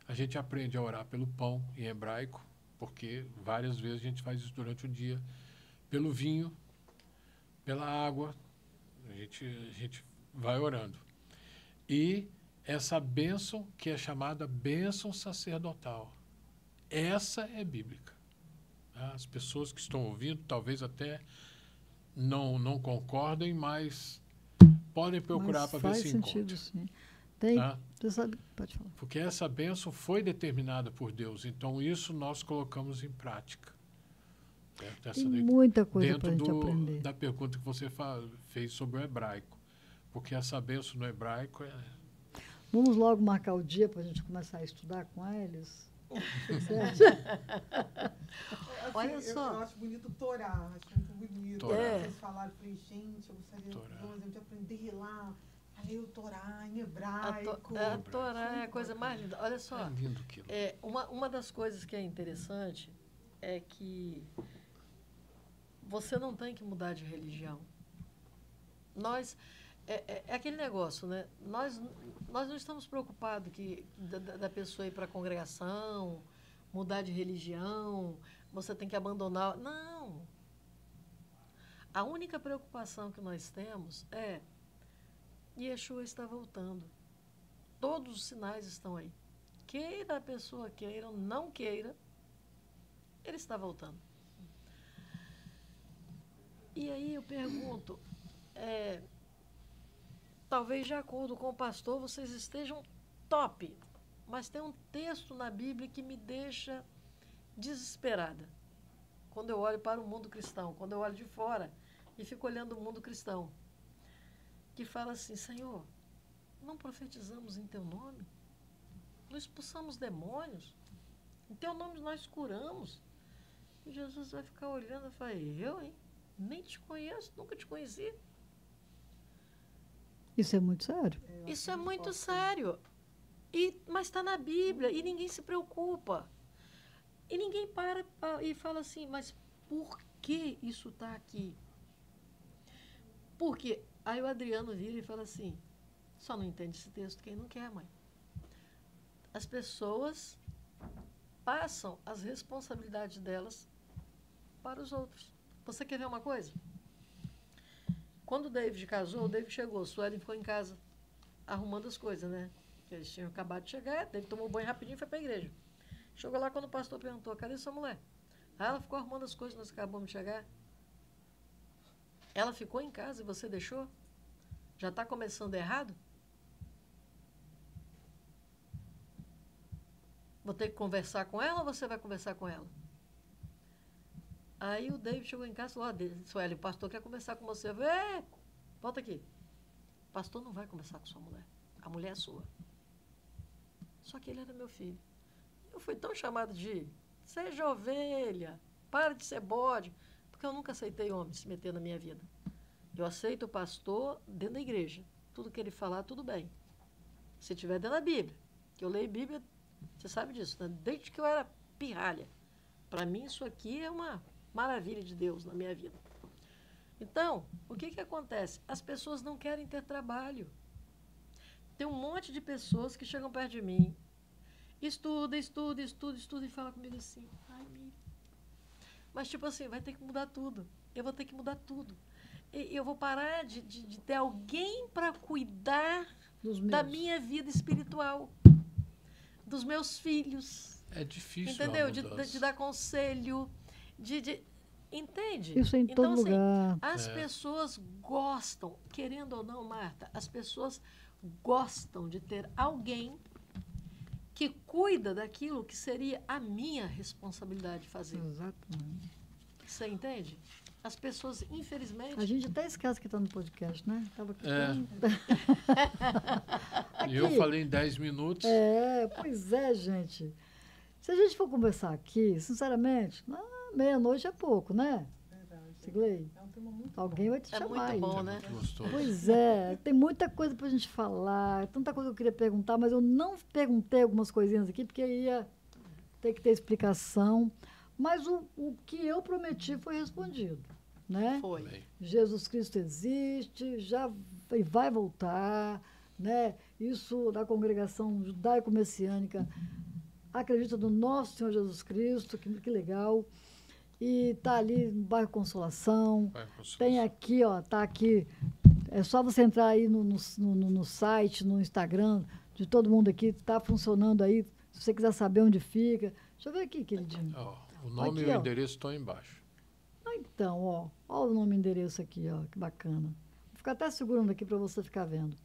A gente aprende a orar pelo pão em hebraico, porque várias vezes a gente faz isso durante o dia, pelo vinho, pela água, a gente vai orando. E essa bênção que é chamada bênção sacerdotal, essa é bíblica. As pessoas que estão ouvindo talvez até não concordem, mas podem procurar para ver se encontram. Faz sentido, sim. Tem, você sabe, pode falar. Porque essa bênção foi determinada por Deus, então isso nós colocamos em prática. Tem muita coisa para a gente aprender. Da pergunta que você fez sobre o hebraico, porque essa bênção no hebraico é... Vamos logo marcar o dia para a gente começar a estudar com eles? Certo? Olha só. Eu acho bonito Torá, acho muito bonito. Vocês falaram, falei, gente, eu gostaria de aprender lá. Aí o Torá em hebraico. A Torá é a coisa mais linda. Olha só. É lindo aquilo. Uma das coisas que é interessante é que você não tem que mudar de religião. É aquele negócio, né? Nós não estamos preocupados da pessoa ir para a congregação, mudar de religião, você tem que abandonar. Não. A única preocupação que nós temos é Yeshua está voltando. Todos os sinais estão aí. Queira a pessoa queira ou não queira, ele está voltando. E aí eu pergunto, talvez de acordo com o pastor vocês estejam top, mas tem um texto na Bíblia que me deixa desesperada. Quando eu olho para o mundo cristão, quando eu olho de fora e fico olhando o mundo cristão, que fala assim, Senhor, não profetizamos em teu nome? Não expulsamos demônios? Em teu nome nós curamos? E Jesus vai ficar olhando e fala, eu, hein? Nem te conheço, nunca te conheci. Isso é muito sério. Isso é muito sério. Mas está na Bíblia e ninguém se preocupa. E ninguém para e fala assim, mas por que isso está aqui? Porque aí o Adriano vira e fala assim, só não entende esse texto quem não quer, mãe. As pessoas passam as responsabilidades delas para os outros. Você quer ver uma coisa? Quando o David casou, o David chegou, Suelen ficou em casa arrumando as coisas, né? Eles tinham acabado de chegar, David tomou banho rapidinho e foi para a igreja. Chegou lá quando o pastor perguntou, cadê sua mulher? Aí ela ficou arrumando as coisas, nós acabamos de chegar. Ela ficou em casa e você deixou? Já está começando errado? Vou ter que conversar com ela ou você vai conversar com ela? Aí o David chegou em casa e falou, Sueli, o pastor quer conversar com você. Eu falei, volta aqui. O pastor não vai conversar com sua mulher. A mulher é sua. Só que ele era meu filho. Eu fui tão chamado de, seja ovelha, para de ser bode, porque eu nunca aceitei homem se meter na minha vida. Eu aceito o pastor dentro da igreja. Tudo que ele falar, tudo bem. Se tiver dentro da Bíblia, que eu leio Bíblia, você sabe disso, né? Desde que eu era pirralha. Para mim, isso aqui é uma maravilha de Deus na minha vida. Então, o que acontece? As pessoas não querem ter trabalho. Tem um monte de pessoas que chegam perto de mim, estuda e fala comigo assim, ai, Miriam. Mas, tipo assim, vai ter que mudar tudo. Eu vou ter que mudar tudo. Eu vou parar de ter alguém para cuidar da minha vida espiritual, dos meus filhos. É difícil. Entendeu? De dar conselho, entende? Isso é em todo então, assim, lugar. as pessoas gostam, querendo ou não, Marta, as pessoas gostam de ter alguém que cuida daquilo que seria a minha responsabilidade de fazer. Exatamente. Você entende? As pessoas, infelizmente... A gente até esquece que está no podcast, né? Tava aqui aqui. Eu falei em 10 minutos. Pois é, gente. Se a gente for conversar aqui, sinceramente, meia-noite é pouco, né? Verdade. Sigley? É um tema muito Alguém vai te É chamar muito aí. bom, É né? muito gostoso. Pois é, tem muita coisa pra gente falar, tanta coisa que eu queria perguntar, mas eu não perguntei algumas coisinhas aqui, porque ia ter que ter explicação. Mas o que eu prometi foi respondido, né? Foi. Amém. Jesus Cristo existe, já vai voltar, né? Isso da congregação judaico-messiânica acredita no nosso Senhor Jesus Cristo, que legal. E tá ali no bairro Consolação. Vai, Consolação. Tem aqui, ó, tá aqui. É só você entrar aí no site, no Instagram de todo mundo aqui, tá funcionando aí. Se você quiser saber onde fica. Deixa eu ver aqui, queridinho. Ó, o nome Aqui, e o ó. endereço estão embaixo. Ah, então, ó o nome e endereço aqui, ó, que bacana. Vou ficar até segurando aqui para você ficar vendo.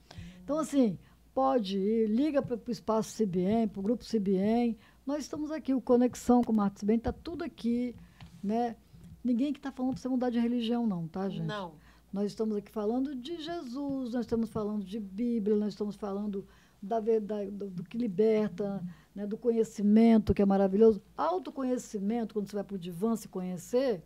Então, assim, pode ir, liga para o Espaço CBN, para o Grupo CBN. Nós estamos aqui, o Conexão com o Marta CBN, está tudo aqui, né? Ninguém que está falando para você mudar de religião, não, tá, gente? Não. Nós estamos aqui falando de Jesus, nós estamos falando de Bíblia, nós estamos falando da verdade, do que liberta, né, do conhecimento, que é maravilhoso. Autoconhecimento, quando você vai para o divã se conhecer,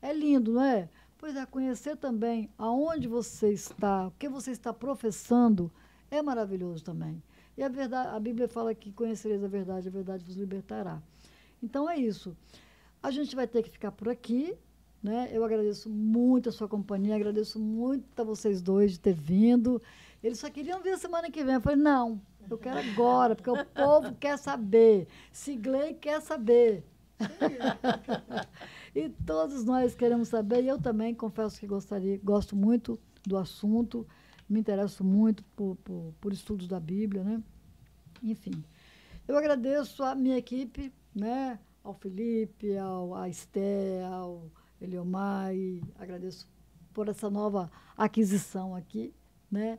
é lindo, não é? Pois é, conhecer também aonde você está, o que você está professando, é maravilhoso também. E a verdade, a Bíblia fala que conhecereis a verdade vos libertará. Então é isso. A gente vai ter que ficar por aqui, né? Eu agradeço muito a sua companhia, agradeço muito a vocês dois de ter vindo. Eles só queriam vir a semana que vem. Eu falei, não, eu quero agora, porque o povo quer saber. Sigley quer saber. E todos nós queremos saber, e eu também confesso que gosto muito do assunto, me interesso muito por estudos da Bíblia, né? Enfim, eu agradeço a minha equipe, né? Ao Felipe, a Esté, ao Eliomar, e agradeço por essa nova aquisição aqui, né?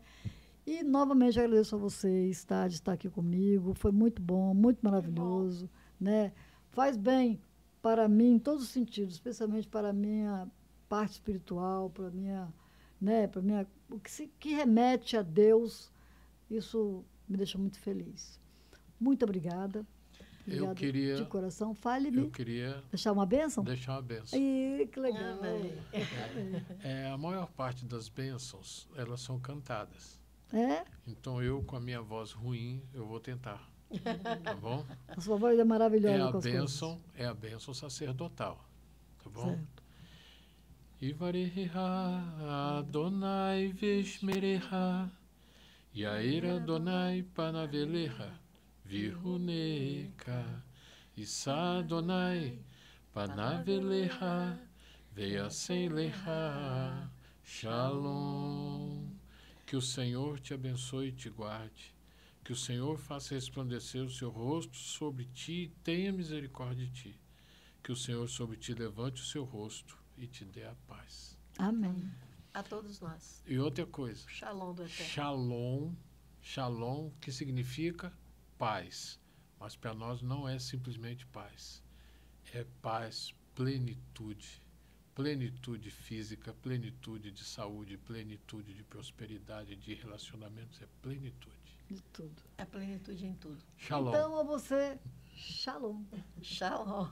E novamente agradeço a vocês, tá, de estar aqui comigo, foi muito bom, muito maravilhoso, né? Faz bem para mim em todos os sentidos, especialmente para a minha parte espiritual, para a minha, né, para minha, que remete a Deus, isso me deixa muito feliz. Muito obrigada. Obrigada de coração. Fale-me. Eu queria deixar uma bênção? deixar uma bênção. Ih, que legal. A maior parte das bênçãos, elas são cantadas. É? Então eu, com a minha voz ruim, eu vou tentar. Tá bom? A sua voz é maravilhosa. É a bênção sacerdotal. Tá bom? Certo. Ivareha Adonai Veshmereha Yair Adonai Panaveleha Viruneka Issa Adonai Panaveleha Veiaseileha Shalom. Que o Senhor te abençoe e te guarde. Que o Senhor faça resplandecer o seu rosto sobre ti e tenha misericórdia de ti. Que o Senhor sobre ti levante o seu rosto e te dê a paz. Amém. A todos nós. E outra coisa. Shalom do Eterno. Shalom. Shalom, que significa paz. Mas para nós não é simplesmente paz. É paz, plenitude. Plenitude física, plenitude de saúde, plenitude de prosperidade, de relacionamentos. É plenitude. De tudo. É plenitude em tudo. Shalom. Então, a você, shalom. Shalom.